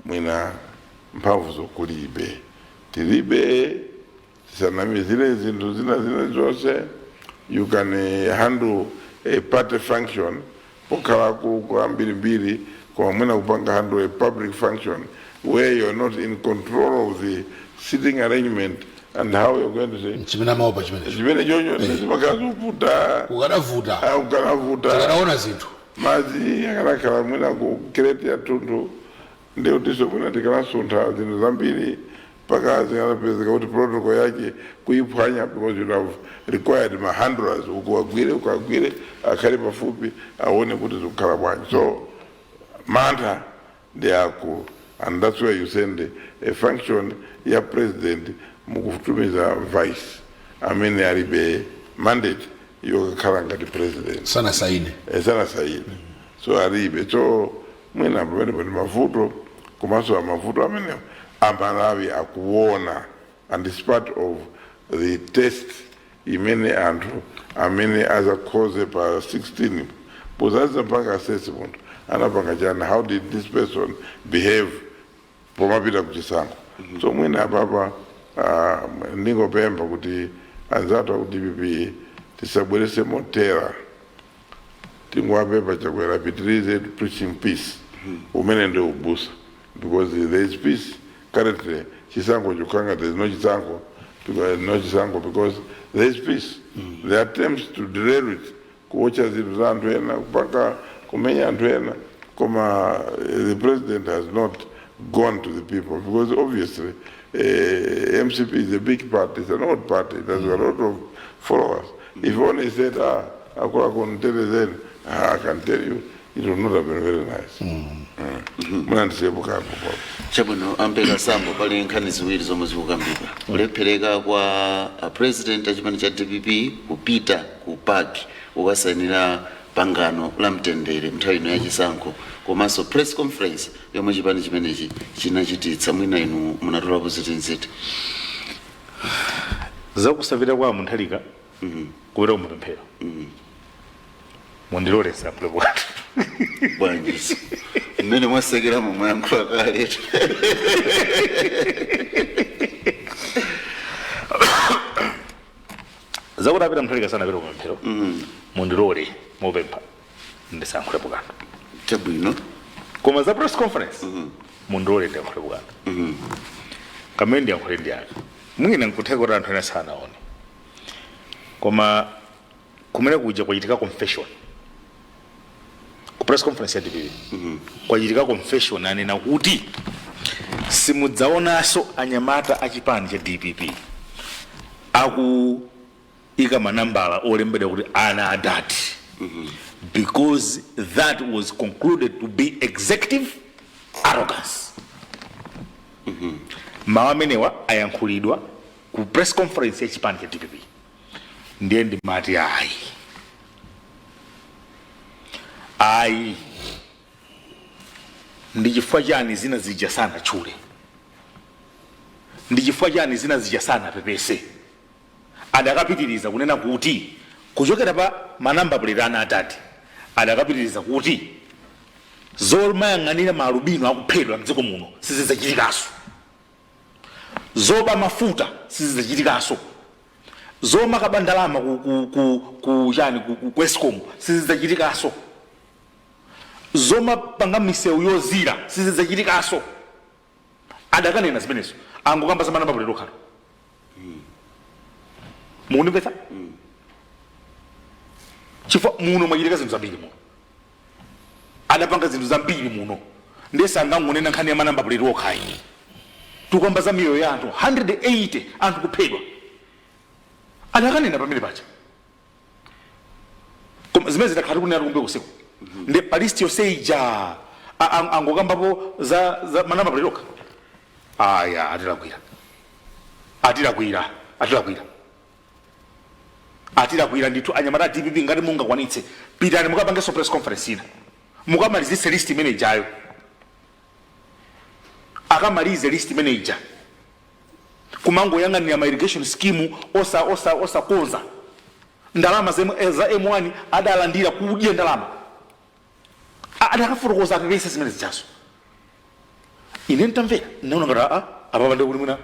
[SPEAKER 3] mwina mphamvu zokulibe tilibe tisanamizire zinthu zina zonse. You can handle a party function pokalaku kwa mbiri kwa mwina kupanga handle a public function where you're not in control of the sitting arrangement and how you're going to say
[SPEAKER 2] chimena maopa
[SPEAKER 3] chimene jonyo nizimakazuputa ukanavuta
[SPEAKER 2] tikanaona zinthu
[SPEAKER 3] mazi akanakhala mwina ku kreti ya tundu ndio tiso mwina tikanasuntha zinthu zambiri paka zinapezeka kuti protocol yake kuiphwanya because you have required handlers ukagwire akhale pafupi aone kuti zikukhala bwanji. So mantha ndi akulu, and that's why you send a function ya president mukutumiza vice amene alibe mandate yokakhala ngati president
[SPEAKER 2] sana saine.
[SPEAKER 3] So alibe. So mwina pamene pani mavuto komanso mavuto amene Malawi akuona, and it's part of the test imene anthu amene azakhoze pa 16 pozaza mpaka assessment anapanga jana how did this person behave pomapita kuchisankho. So mwina apapa ndingopempha kuti anzathu aku DPP tisabwerese motera tingowapempha chakwera pitirize preaching peace umene ndi ubusa, because there is peace currently. Chisango chukanga, there is no chisango because there is peace. The attempts to derail it kuocha zinthu za anthu ena kupaka kumenya anthu ena koma the president has not gone to the people, because obviously MCP is a big party, it's an old party, it has a lot of followers. If only said I can tell you it would not have been very nice.
[SPEAKER 1] Chabwino ampeka sambo pali nkhani ziwiri zomwe zikukambidwa kulephereka kwa president achipani cha DPP kupita ku park ukasainira pangano la mtendere nthawi ino ya chisankho komanso press conference yomwe chipani chimenechi chinachititsa. Mwina inu munatolapo zitinziti
[SPEAKER 4] zakusavira kwa munthalika kupita kumapemphero mundilole sample bwatu
[SPEAKER 1] bwanjiso mmene mwasekera mumwayankhula kaletu
[SPEAKER 4] zakutapita munthalika sana apita kumapemphero mundilole mopempha ndisankhule bwatu
[SPEAKER 1] chabwino,
[SPEAKER 4] koma za press conference mundilole ndiyankhule bwatu kamene ndiyankhule ndi ake mwina nkutheka kuti anthu ena sanaone koma kumene kuja kwachitika confession ku press conference ya DPP kwachitika confession anena kuti simudzaonanso anyamata achipani cha DPP ika manambala olembedwa kuti ana adati because that was concluded to be executive arrogance. Mawu amenewa ayankhulidwa ku press conference ya chipani cha DPP ndiye ndimati ayi ndi chifukwa chani zina zija sana chule ndi chifukwa chani zina zija sana pepese adakapitiriza kunena kuti kuchokera pa manamba plate ana atati adakapitiriza kuti zomayang'anira malubino akuphedwa mdziko muno sizidzachitika zoba mafuta sizidzachitika zomakaba ndalama ku Eskom sizidzachitika zomapanga misewu yozira sizidzachitika adakanena zimenezo angokamba za manamba plate okhala mukunimvetsa chifukwa muno mwachitika zinthu zambiri muno adapanga zinthu zambiri muno ndese angangonena nkhani ya manamba plate okhayi tukamba za miyoyo ya anthu 180 anthu kuphedwa adakanena pamene pacha koma zimene zidakhala kunena kumbe usiku ndi palisti yonse ija angokambapo za manamba plate okha aya atilakwira ndithu anyamata DPP ngati mungakwanitse pitani mukapangenso press conference ina mukamalizise list imene ijayo akamalize list imene ija kumangoyang'anira ma irrigation scheme osakonza ndalama za M1 adalandira kudya ndalama adakafotokoza apepese zimene zijazo ine ntamvera naona ngati apa pande kuti mwina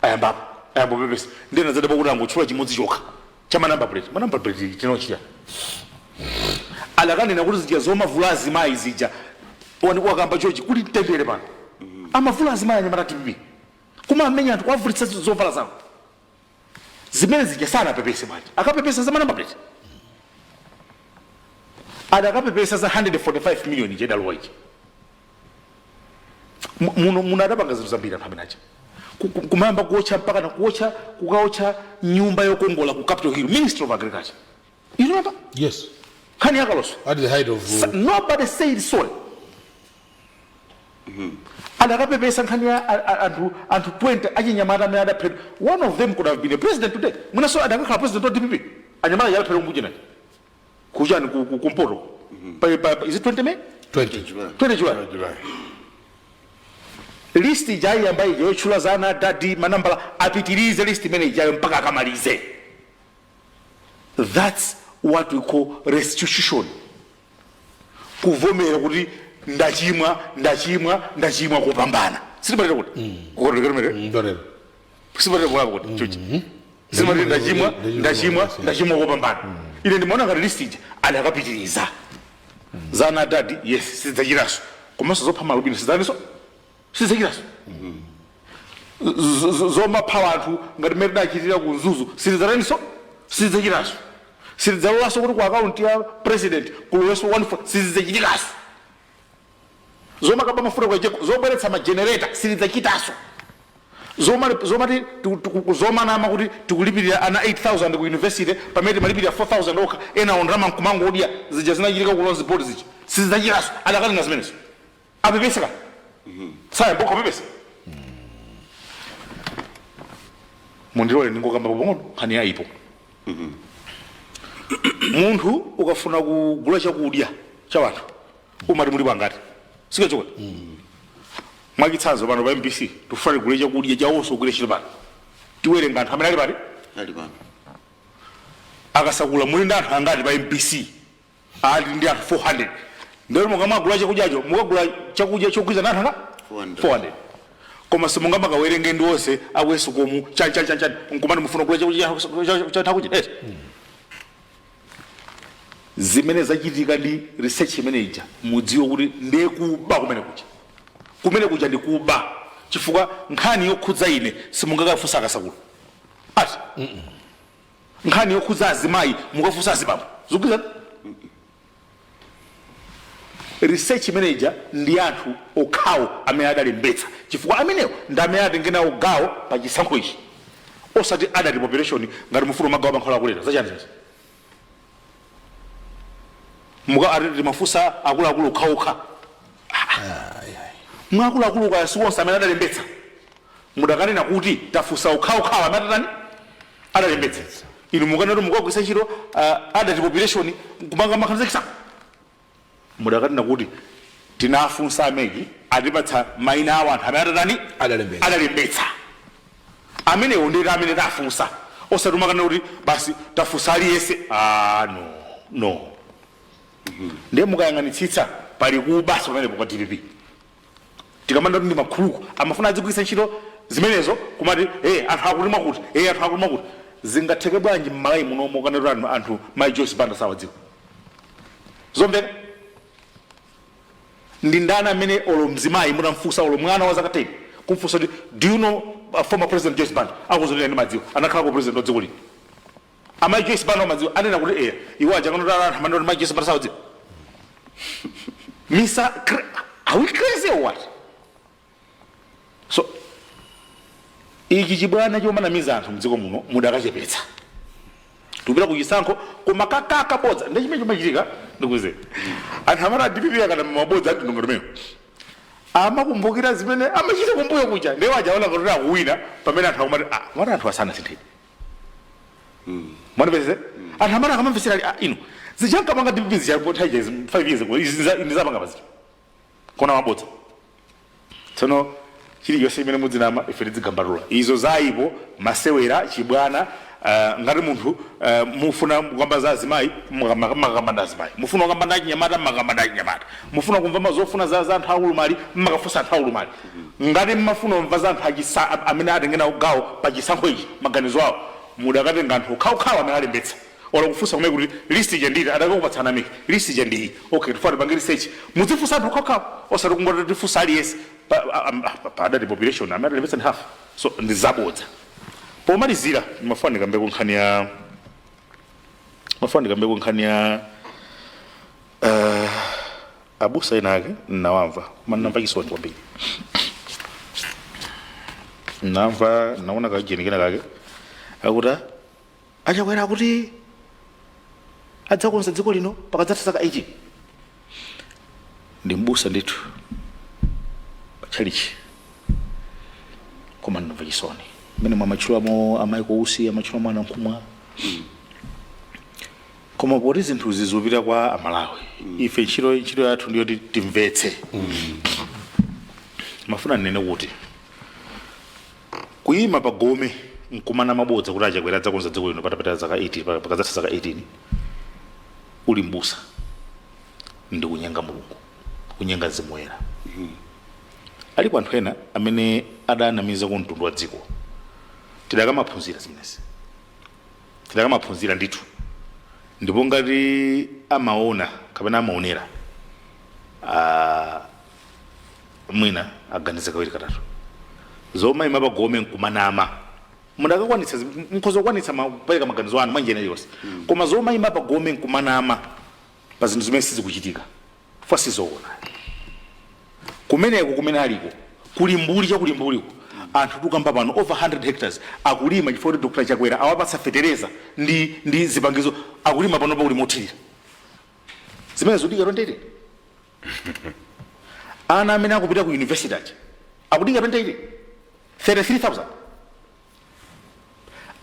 [SPEAKER 4] ayambo pepese ndena zadaba kuti angotchula chimodzi chokha cha manamba plate tinochita adakanena kuti zija zomavula azimayi zija wakamba chochi kuti tendere pano amavula azimayi anyamata TPP kuma amenya anthu kwavulitsa zovala zawo zimene zija sana pepese bwanji akapepesa za manamba plate adakapepesa za 145 million jedalwa ichi muno adapanga zinthu zambiri anthu amenacha kumayamba kuocha mpaka na kukaocha nyumba yokongola ku Capitol Hill, Ministry of Agriculture. You remember?
[SPEAKER 2] Yes.
[SPEAKER 4] Kani yakaloso.
[SPEAKER 2] At the height of
[SPEAKER 4] nobody said sorry. Adakapepesa nkhani ya antu 20 achinyamata amene adaphedwa. One of them could have been a president today. Munaso adakakhala president of DPP. Anyamata yadaphedwa mbuje nati. Kujani kumpoto. Is it 20 May? 20 July. List ijayo ambayo yochula zana dadi manambala apitirize list imene ijayo mpaka akamalize. That's what we call restitution. Kuvomera kuti ndachimwa kupambana. Silibalira kuti. Kukorera. Silibalira kuti chuchi. Silibalira ndachimwa kupambana. Ile ndimaona ngati list ija adakapitiriza. Zana dadi yes sidzachiraso. Komanso zopha malubino sidzaniso. Sizakiraso. Zoma pawanthu ngati mmene dachitira ku Zuzu sizaraniso sizakiraso. Sizalaso kuti ku account ya president kuloweso 1 sizakiraso. Zoma kaba mafuta kwa jeko zobweretsa ma generator sizakitaso. Zoma nama kuti tikulipirira ana 8000 ku university pamene malipirira 4000 okha ena ondrama nkumango odia zija zinachitika ku Loans Board zija sizakiraso adakali ngazimenezo. Apepeseka. Saya mboko pepese. Mundirole ningokamba bongono khani yaipo. Munthu ukafuna kugula chakudya cha wanthu umati muli bwangati. Sikachoka. Mwachitsanzo pano pa MPC tufale kugula chakudya chawonso kugula chilo pano. Tiwerenga anthu amene ali pali? Ali pano. Akasakula muli ndi anthu angati pa MPC ali ndi anthu 400. Ndero mukamagula chakudyacho mukagula chakudya chokwiza nanthu 400. Koma simungamba kawerenge ndi wonse aweso komu chani nkumani mufuna kula chakudya zimene zachitika ndi research manager mudziwo kuti ndekuba kumene kuja ndikuba chifukwa nkhani yokhudza ine simungakafusa akasakula ati nkhani yokhudza azimayi mukafusa azibambo zikwiza research manager ndi anthu okhawo amene adalembetsa chifukwa amenewo ndi amene atengenawo gawo pa chisankho ichi osati adati population ngati mufuna magawo bankhola akulera zachani zezi muka adati mafusa akuluakulu okhaokha mwakuluakulu kwa siwonse amene adalembetsa mudakanena kuti tafusa okhaokhawo amene atatani adalembetsa inu mukanati mukagwisa ntchito adati population kumanga makhanza chisankho mudakanena kuti tinafunsa amegi adipatsa maina awo anthu amene atatani adalembetsa amene ondera amene tafusa osatuma kana kuti basi tafusa aliyese no ndiye mukayang'anitsitsa pali kubasa pamenepo kwa DPP tikamanda ndi makhuluku amafuna adzigwisa ntchito zimenezo kumati anthu akulima kuti anthu akulima kuti zingatheke bwanji m'Malawi munomo kana anthu Joyce Banda sawadziwa zombeka ndi ndani amene olo mzimayi mutamfusa olo mwana wa zaka 10 kumfusa kuti do you know former president Joyce Banda akuzonera ndi madziwo anakhala ko president wa dziko lino amayi Joyce Banda madziwo anena kuti iwo aja kanotala anthu amene amayi Joyce Banda sawadziwa are we crazy or what? So ichi chibwana chomanamiza anthu mdziko muno mudakachepetsa tupita kuchisankho koma kakabodza ndi chimene chimachitika ndikuze anthu amene DPP akana mabodza ati ndongotomero amakumbukira zimene amachita kumbuyo kuja ndiye wajaona kuti akuwina pamene anthu akumati mwana anthu asana sinthini mwanipeze anthu amene akamamvesera ino zichankamanga DPP zichapotaje 5 years ago ndizapanga pazito kona mabodza tsono chili yonse imene mudzinama ife tidzigambalula izo zaipo masewera chibwana ngati munthu mufuna kukamba za azimayi makamba nda azimayi mufuna kukamba nda chinyamata makamba nda chinyamata mufuna kumva mazofuna za anthu aulumali makafusa anthu aulumali ngati mmafuna kumva za anthu amene atengena ugawo pa chisankho ichi maganizo awo mudakatenga anthu khawukhawu amene alembetsa ola kufusa kumene kuti list ije nditi adakakupatsana miki list ije ndi okay tifuna tipange research mudzifusa anthu khawukhawu osati kungoti tifusa aliyese adati population amene alembetsa ndi half so ndizabodza pomalizira mafanika mbeko nkhani ya abusa inake nawamva manamva chisoni kwambiri naona kajenikena kake akuti achakwera kuti adzakonza dziko lino pakadzatha zaka 18 ndi mbusa ndithu pachalichi koma ndamva chisoni mene mwamachulamo amaiko usi amachulamo anankhumwa koma poti zinthu zizupita kwa Amalawi ife ntchito yathu ndiyoti timvetse mafuna nene kuti kuyima pa gome nkumana mabodza kuti achakwera adzakonza dziko lino patapita zaka 18 pakadzatha zaka 18 uli mbusa ndi kunyenga Mulungu kunyenga Mzimu Woyera alipo anthu ena amene adanamiza ku mtundu wa dziko tidakamaphunzira zimenezi tidakamaphunzira ndithu ndipo ngati amaona kapena amaonera mwina aganiza kawiri katatu zomayima pa gome nkumanama mudakakwanitsa mkhoza kukwanitsa kupereka maganizo anu mwanjena yonse koma zomayima pa gome nkumanama pa zinthu zimene sizikuchitika fa sizoona kumeneko kumene aliko kulimbuli chakulimbuliko anthu tukamba pano over 100 hectares akulima chifukwa Dr. Chakwera awapatsa fetereza ndi zipangizo akulima pano pa kulimothirira zimene zodika tondeire ana amene akupita ku university aja akudika tondeire 33,000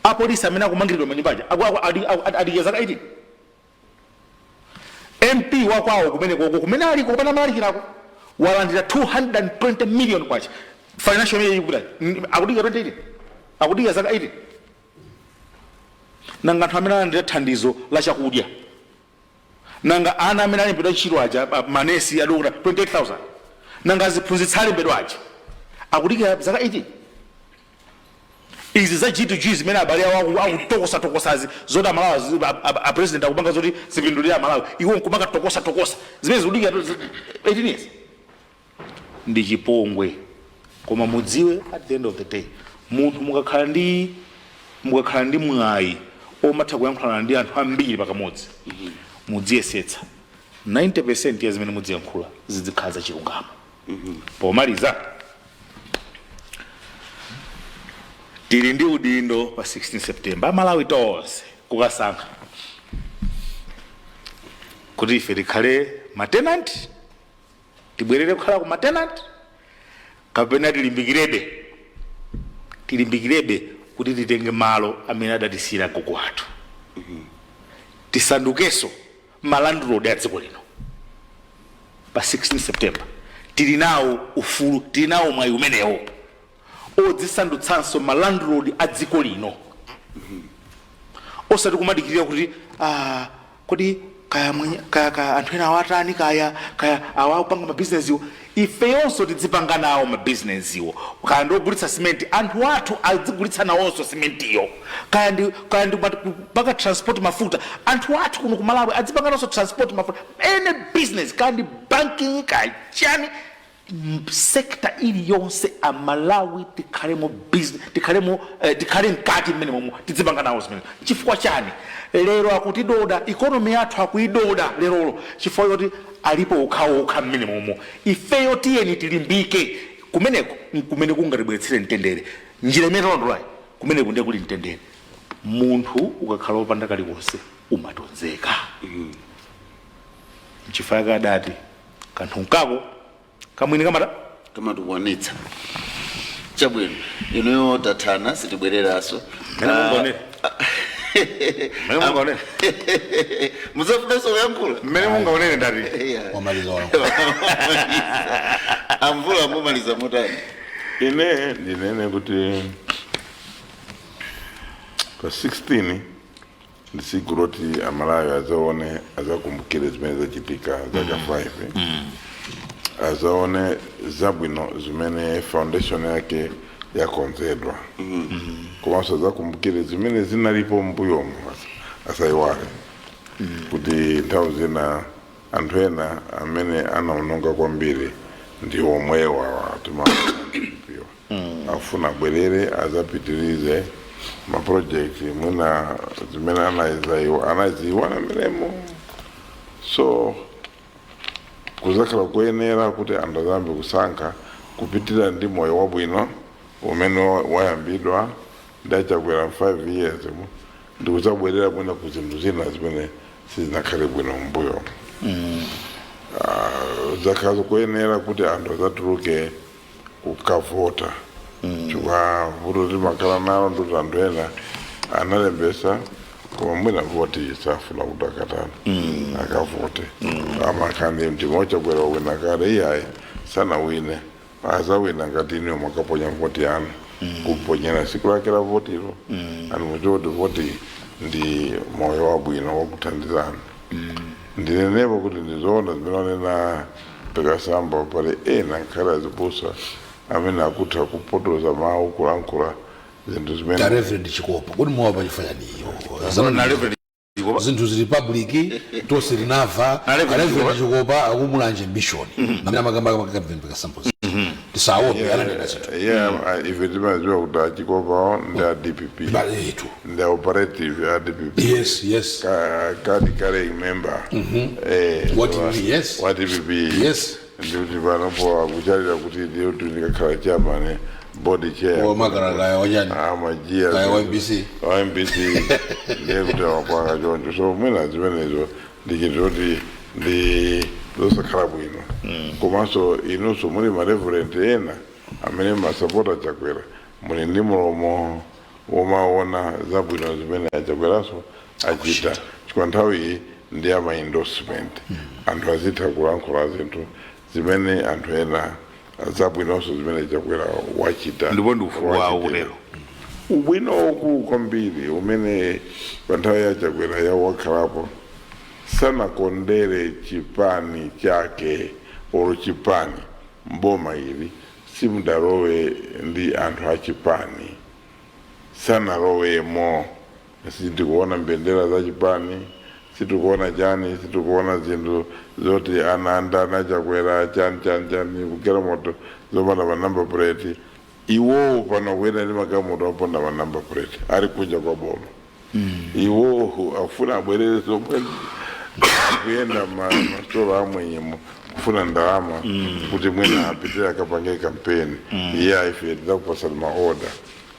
[SPEAKER 4] apolisi amene akumangiridwa manyumbaja adika zaka 18 MP wakwawo kumene aliko kupana malikirako walandira 220 million kwacha financial year yikula akudika 20 akudika zaka 80 nanga anthu amene alandira thandizo la chakudya nanga ana amene alembedwa ntchito aja manesi adokota 28,000 nanga aziphunzitsa alembedwa aja akudika zaka 80 izi za G2G zimene abale awo akutokosa zoti Amalawi a president akupanga zoti zipindulire Amalawi iwo nkumaka tokosa zimene zikudika 18 years ndi chipongwe koma mudziwe at the end of the day munthu mukakhala ndi mwayi omatha kuyankhulana ndi anthu ambiri pakamodzi mudziyesetsa 90% ya zimene mudziyankhula zizikhala za chilungamo pomaliza tili ndi udindo pa 16 September Amalawi tonse kukasankha kuti ife tikhale matenant tibwerere kukhala ku matenant kapena tilimbikirebe kuti titenge malo amene adatisiyira gogo athu tisandukeso malandlord a dziko lino pa 16 September tili nawo ufulu tili nawo mwayi umenewo odzisandutsanso malandlord a dziko lino osati kumadikirira kuti kodi kaya anthu ena awatani kaya awapanga mabizinesiwo ifeyonso tidzipanga nawo mabizinesiwo kaya ndiogulitsa simenti anthu athu adzigulitsa nawonso simentiyo kaya ndi paka transport mafuta anthu athu kuno ku Malawi adzipanga nawonso transport mafuta any business kaya ndi banking kaya chani sekta iliyonse a Malawi tikhalemo business tikhale mkati mmene momwe tidzipanga nawo zimene chifukwa chani lero akutidoda economy yathu akuidoda lerolo chifukwa choti alipo ukhaokha mmene momwe ifeyo tiyeni tilimbike kumene kungatibweretsere mtendere njira imene talondola kumeneko ndiye kuli mtendere munthu ukakhala wopanda kalikonse umatonzeka chifukwa adati kanthu nkako kamwini
[SPEAKER 1] kamatukuonetsa chabwino inuyo tathana sitibwereranso muzafunanso kuyankhula
[SPEAKER 4] mmene mungaonere ndati
[SPEAKER 2] wamaliza
[SPEAKER 1] amvula mumaliza motani
[SPEAKER 3] ine ndinene kuti pa 16 ndisiguroti amalawi azakumbukire zimene zachitika zaka 5 azaone zabwino zimene foundation yake yakonzedwa komanso azakumbukire zimene zinalipo mbuyomo asayiwale kuti nthawi zina anthu ena amene anaononga kwambiri ndi omwewa timapiwa afuna bwerere azapitirize maprojekti mwina zimene anaziwana mmenemo so kuzakhala kuyenera kuti anthu azambe kusankha kupitira ndi moyo wabwino umene wayambidwa ndachakwera 5 years ndikuzabwerera mwina ku zinthu zina zimene sizinakhale bwino mbuyo zakhazo kuyenera kuti anthu azatuluke kukavota chifukwa vuto limakhala nalo ndikuti anthu ena analembesa koma mwina voti safuna kuti akatani akavote amakhandi mtima wachakwera wina kale iyayi sanawine azawina ngati iniyo mwakaponya voti yanu kuponyera siku lake la votilo ani muchoti voti ndi moyo wabwino wakuthandizana ndinenepo kuti ndizoona zimene wanena Pikasamba pale ena nkhala azibusa amene akutha kupotoza mawu kulankhula zinthu zimene
[SPEAKER 2] Reverend Chikopa kuti mwa pachifanya niyo zinthu zili public tonse linava Reverend Chikopa akumulanje mission amene amakamba Pikasamba tisaone ananena zinthu
[SPEAKER 3] ife timaziwa kuti Chikopa ndi DPP ndi operative ya DPP
[SPEAKER 2] yes
[SPEAKER 3] card carrying member
[SPEAKER 2] what
[SPEAKER 3] DPP ndi panopo akuchalira kuti ndiyo ndikakhala chairman body chair
[SPEAKER 2] magara wajani
[SPEAKER 3] amajia MBC ndiye kuti wakwanga choncho so mwina zimenezo ndichitoti ndi losakhala bwino komanso inunso muli mareverend ena amene masapota Chakwera muli ndi mulomo womaona zabwino zimene Chakweranso achita chifukwa nthawi iyi ndi ama endorsement anthu azitha kulankhula zinthu zimene anthu ena zabwinonso zimene Chakwera wachita
[SPEAKER 4] ndipo ndi ufulu wawo lero
[SPEAKER 3] ubwino uku kwambiri umene pa nthawi ya Chakwera yawakhalapo sanakondere chipani chake olo chipani mboma ili simudalowe ndi anthu achipani sanalowemo sitikuona mbendera za chipani situkuona chani situkuona zinthu zoti ananda na Chakwera chani kugera moto zopanda pa number plate iwo pano kuenda ndi magamoto opanda pa number plate ari kunja kwa boma iwo afuna abwerere zomwe kuyenda masitolo amwenyemo kufuna ndalama kuti mwina apitire akapange kampeni iye aife tidzakupasani maorder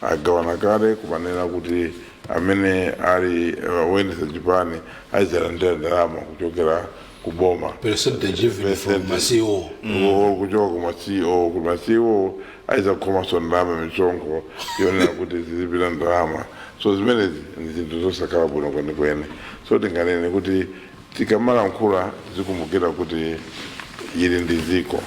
[SPEAKER 3] agawana kale kumanena kuti amene ali wendesa chipani azilandira ndalama kuchokera kuboma
[SPEAKER 2] percentage even from CEO
[SPEAKER 3] kuchoka kuma CEO aiza kukomanso ndalama michongo yonena kuti zizipita ndalama so zimenezi ndi zinthu zosakhala bwino kwenikweni so tinganene kuti tikamalankhula tizikumbukira kuti ili ndi ziko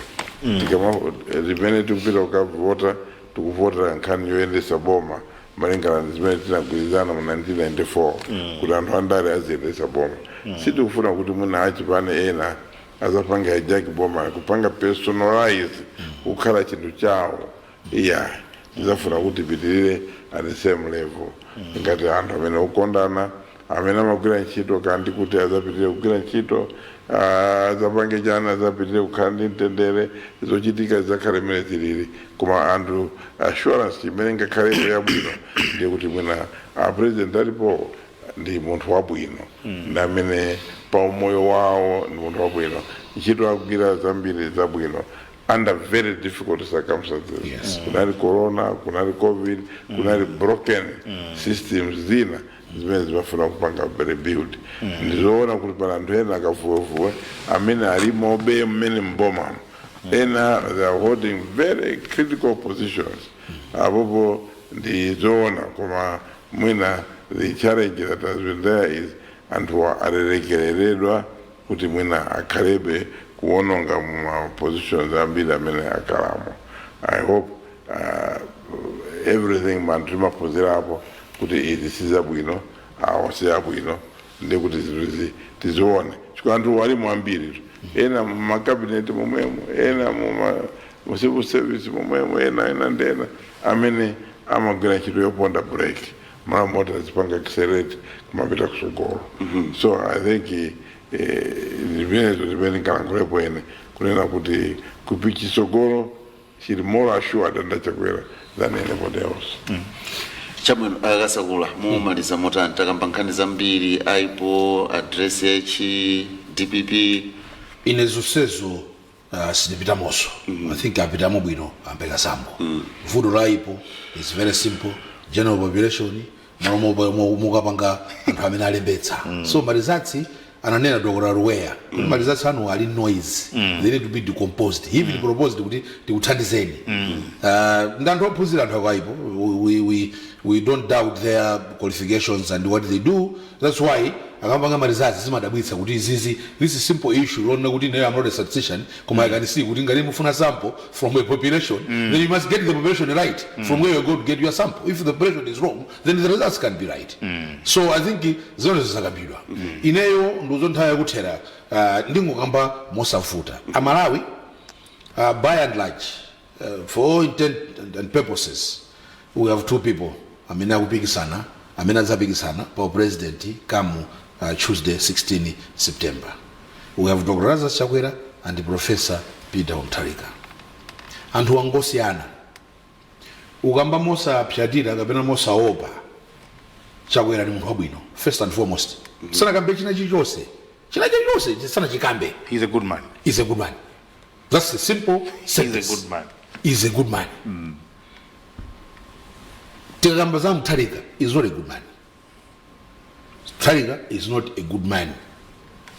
[SPEAKER 3] zimene tikupita kukavota tikuvotera nkhani yoyendesa boma malingana ndi zimene tinagwirizana mu 1994 kuti anthu andale aziyendesa boma sitikufuna kuti mwina achipane ena azapanga hijack boma kupanga personalize kukhala chinthu chawo tizafuna kuti pitirire at the same level ngati anthu amene okondana amene amagwira ntchito kandi kuti azapitirire kugwira ntchito azapange chana azapitirire kukhala ndi mtendere zochitika zizakhale mmene zilili koma anthu assurance imene ngakhalepo yabwino ndiye kuti mwina president alipo ndi munthu wabwino ndi amene pa umoyo wawo ndi munthu wabwino ntchito akugwira zambiri zabwino under very difficult circumstances kunali corona kunali covid kunali broken systems zina zimene zimafuna kupanga rebuild ndizoona kuti pala anthu ena akavuwevuwe amene alimobe mmene mbomano ena they are holding very critical positions apopo ndizoona koma mwina the challenge that has been there is anthu alerekereredwa kuti mwina akhalebe kuononga mu positions ambiri amene akalamo. I hope everything man timapozerapo kuti izi sizabwino awasiyabwino ndi kuti tizione chifukwa anthu walimu ambiri ena mumakabineti momwemo ena mu civil service momwemo ena ndena amene amagwira ntchito yoponda break mara mota zipanga accelerate kumapita kusogolo. So I think zimene nkalangulepo ene kunena kuti kupichi sogolo chili more assured and Chakwera than anybody else.
[SPEAKER 1] Chamwino akasakula mumaliza motani takamba nkhani zambiri aipo address yachi DPP
[SPEAKER 2] inezosezo sidipitamonso. I think apitamo bwino ampeka sambo. Vuto laipo is very simple. General population mukapanga anthu amene alembetsa. So malizatsi ananena Dr. Ruweya malizatsi anu ali noise. They need to be decomposed. He even proposed kuti tikuthandizeni. Ndanthu ophunzira anthu akaipo we don't doubt their qualifications and what they do. That's why akapanga malizatsi simadabwitsa kuti this is simple issue. Lona kuti I'm not a statistician. Koma I can see kuti ngati mufuna sample from a population, then you must get the population right from where you're going to get your sample. If the population is wrong, then the results can be right. So I think zone zisakabidwa. Ineyo nduzonthaya kuthera ndingokamba mosafuta. Malawi by and large for all intent and purposes we have two people amene akupikisana amene adzapikisana pa president come Tuesday 16 September. We have Dr. Lazarus Chakwera and Professor Peter Mutharika. Anthu angosiyana ukamba mosa pyadira kapena mosa opa Chakwera ni munthu wabwino first and foremost. Sana kambe china chichose sana chikambe.
[SPEAKER 4] He's a good man.
[SPEAKER 2] He's a good man. That's a simple sentence.
[SPEAKER 4] He's a good man.
[SPEAKER 2] He's a good man. Tegamba Mutharika is not a good man. Mutharika is not a good man.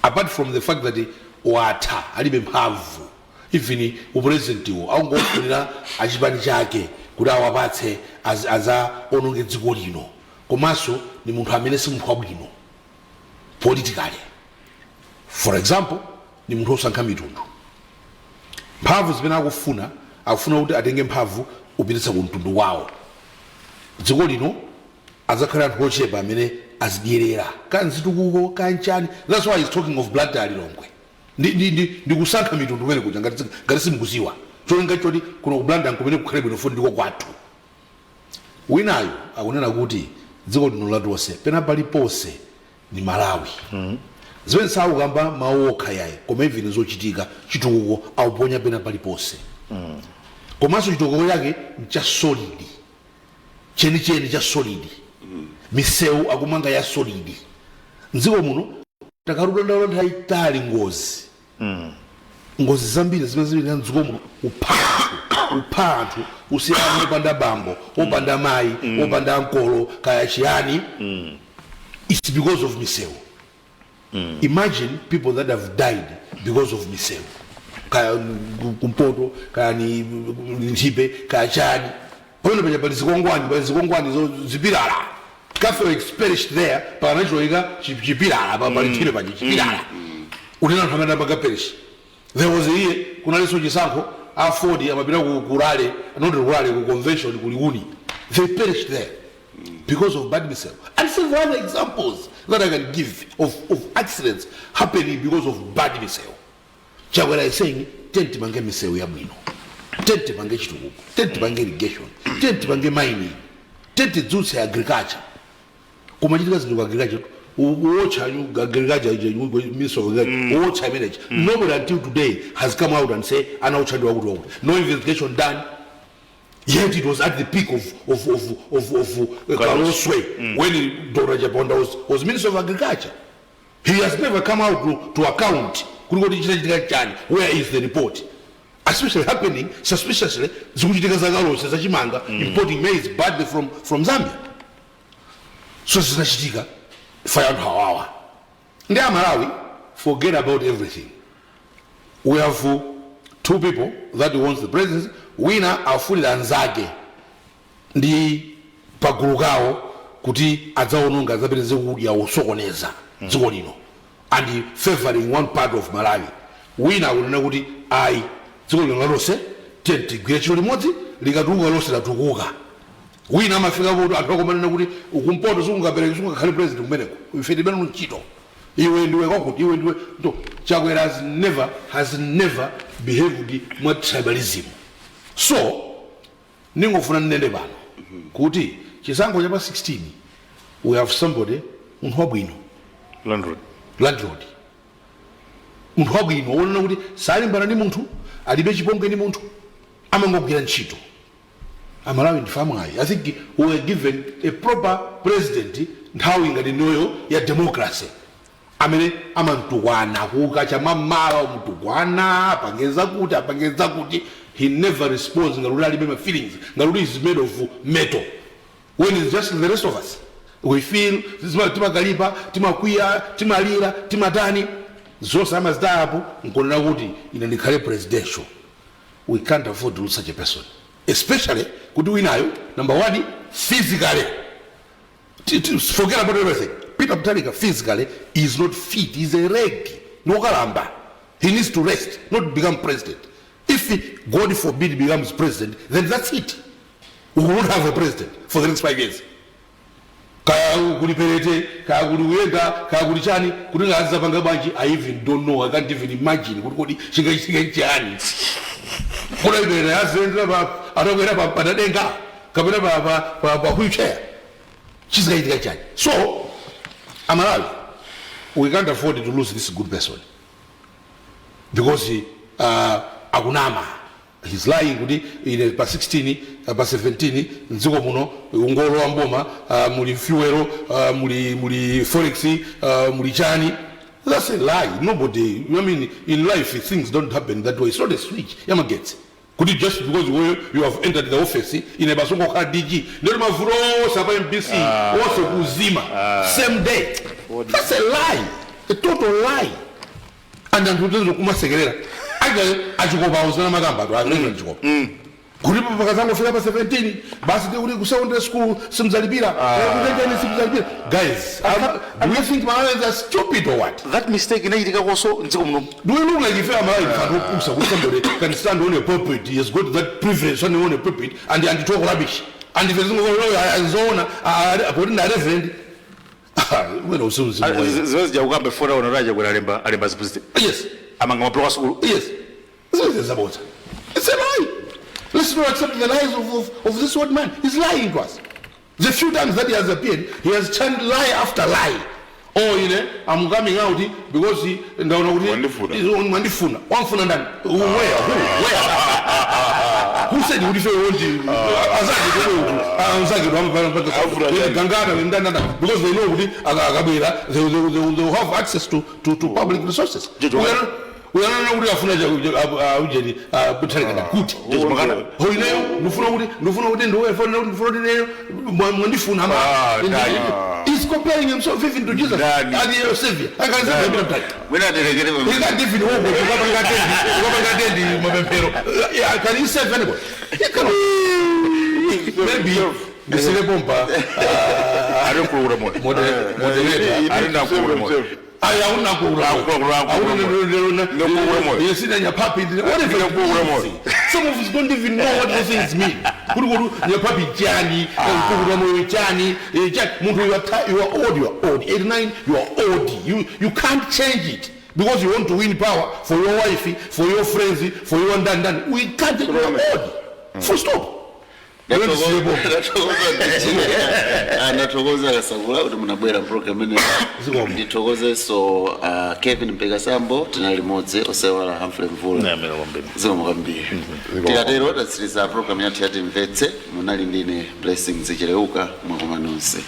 [SPEAKER 2] Apart from the fact that wata alibe mphamvu even upresident wo aungofunira achipani chake kuti awapatse aza ononge dziko lino komanso ni munthu amene si munthu wabwino politically. For example ni munthu osankha mitundu mphamvu zimene akufuna kuti atenge mphamvu upititsa ku mtundu wawo dziko lino azakhala anthu ochepa amene azidyerera kanzitukuko kanchani. That's why he's talking of blood alilongwe ndi kusankha mitundu kumene kuja ngati simukuziwa cholinga choti kuno kublanda kumene kukhale bwino foni ndiko kwathu. Winayo akunena kuti dziko lino latonse pena paliponse ni Malawi. Zimene saukamba mawu okha yayi koma even zochitika chitukuko auponya pena paliponse. Komanso chitukuko yake cha solid cheni cha solid. Misewu akumanga ya solid. Nziko muno takarudonda nthaitali ngozi zambiri zimene zili nziko muno upha anthu usiyana opanda bambo opanda mayi opanda ankolo kaya chiyani. It's because of misewu. Imagine people that have died because of misewu kaya kumpoto kaya ni nchipe kaya chani pano pali zikongwani zipilala. Catholics perished there, Paranachoiga, Chipilala, Babalitiba, Chipilala. Unina Hamana Baga perish. There was a year, Kunaliso Gisanko, afford amapita kulale not kulale ku convention kuliuni they perished there because of bad missile and several other examples that I can give of accidents happening because of bad missile. Chakwera is saying tenti bange missile ya bwino tenti bange chitukuko tenti bange irrigation tenti bange mining tenti dzutsa agriculture kumachitika zinthu kwa agriculture watch agriculture minister of agriculture watch manage nobody until today has come out and say anauchandwa kuti no investigation done. Yet it was at the peak of Kaloswe when Dr. Japonda was Minister of Agriculture. He has never come out to account. Where is the report? Especially happening suspiciously, importing maize badly from Zambia. So fire Hawawa. Malawi, forget about everything. We have 2 people that wants the presidency. Winner afulira nzage ndi pagulu kawo kuti adzaononga zapiteze kudya usokoneza dziko lino and favoring one part of Malawi. Winner akunena kuti ayi dziko lino lonse tigwire chilo limodzi likatukuka lonse latukuka. Winner amafika kuti anthu akomanena kuti ukumpoto sungakhale president kumeneko ife tibeno mchito iwe ndiwe kwakuti iwe ndiwe Chakwera has never behaved mwa tribalism. So ningofuna nende bano kuti chisango chapa 16 we have somebody munthu wabwino landlord munthu wabwino wonena kuti salimbana ndi munthu alibe chipongwe ndi munthu amangogwira ntchito. Amalawi ndifamwayi. I think we were given a proper president nthawi ngati noyo ya democracy amene amantukwana kukacha mamala mutukwana apangeza kuti he never responds ngaluti alibe ma feelings ngaluti is made of metal when it's just the rest of us we feel timagalipa timakwiya timalira timatani zonse amazitayapo nkonena kuti ine ndikhale presidential. We can't afford to lose such a person, especially kuti winayo number 1 physically forget about everything. Peter Mutharika physically is not fit, he's a reg no kalamba. He needs to rest, not become president. If he, God forbid, becomes president, then that's it. We won't have a president for the next 5 years. I even don't know, I can't even imagine. So, Amalawi, we can't afford to lose this good person because he agunama. He's lying in pa 16, pa 17, nziko muno, ungolo amboma, muli fuero, muli forex, muli chani. That's a lie. Nobody, I mean, in life things don't happen that way. It's not a switch. Yama gets. Could it just because you have entered the office in a Basongo DG, MBC, also Uzima, same day. That's a lie. A total lie. And then to the Kuma Segura. I go was not Magamba, I don't know. Could you because 17? Basically, sound school, some Zalibira. Guys, do you think Malawians are stupid or what?
[SPEAKER 4] That mistake in also.
[SPEAKER 2] Do you look like if somebody can stand on a pulpit, he has got that privilege on a pulpit and talk rubbish? And if it's not according to the reverend, yes. Yes. It's a lie. Let's not accept the lies of this old man. He's lying to us. The few times that he has appeared, he has churned lie after lie. Oh, you know, I'm coming out because he is on Mandifuna. Where? Who said you would because they know they will have access to public resources. We are not good. He's comparing himself even to Jesus as your savior. I can say can he save anybody? He cannot. Maybe the Bomba. I don't I don't know. Some of us don't even know what those things mean. Your papi Jani, Jani, you are old. 89, you are old. You can't change it. Because you want to win power for your wife, for your friends, for your dan. We can't take your old. Full stop.
[SPEAKER 1] Ndatokoza kasakula kuti munabwera program ine nditokoze so Kevin Mpegasambo tinali modzi osewala Humphrey Mvula zikomo kwambiri tikatero tatsiriza program yathu ya Timvetse munali ndine Blessings Chileuka mwakomanonse.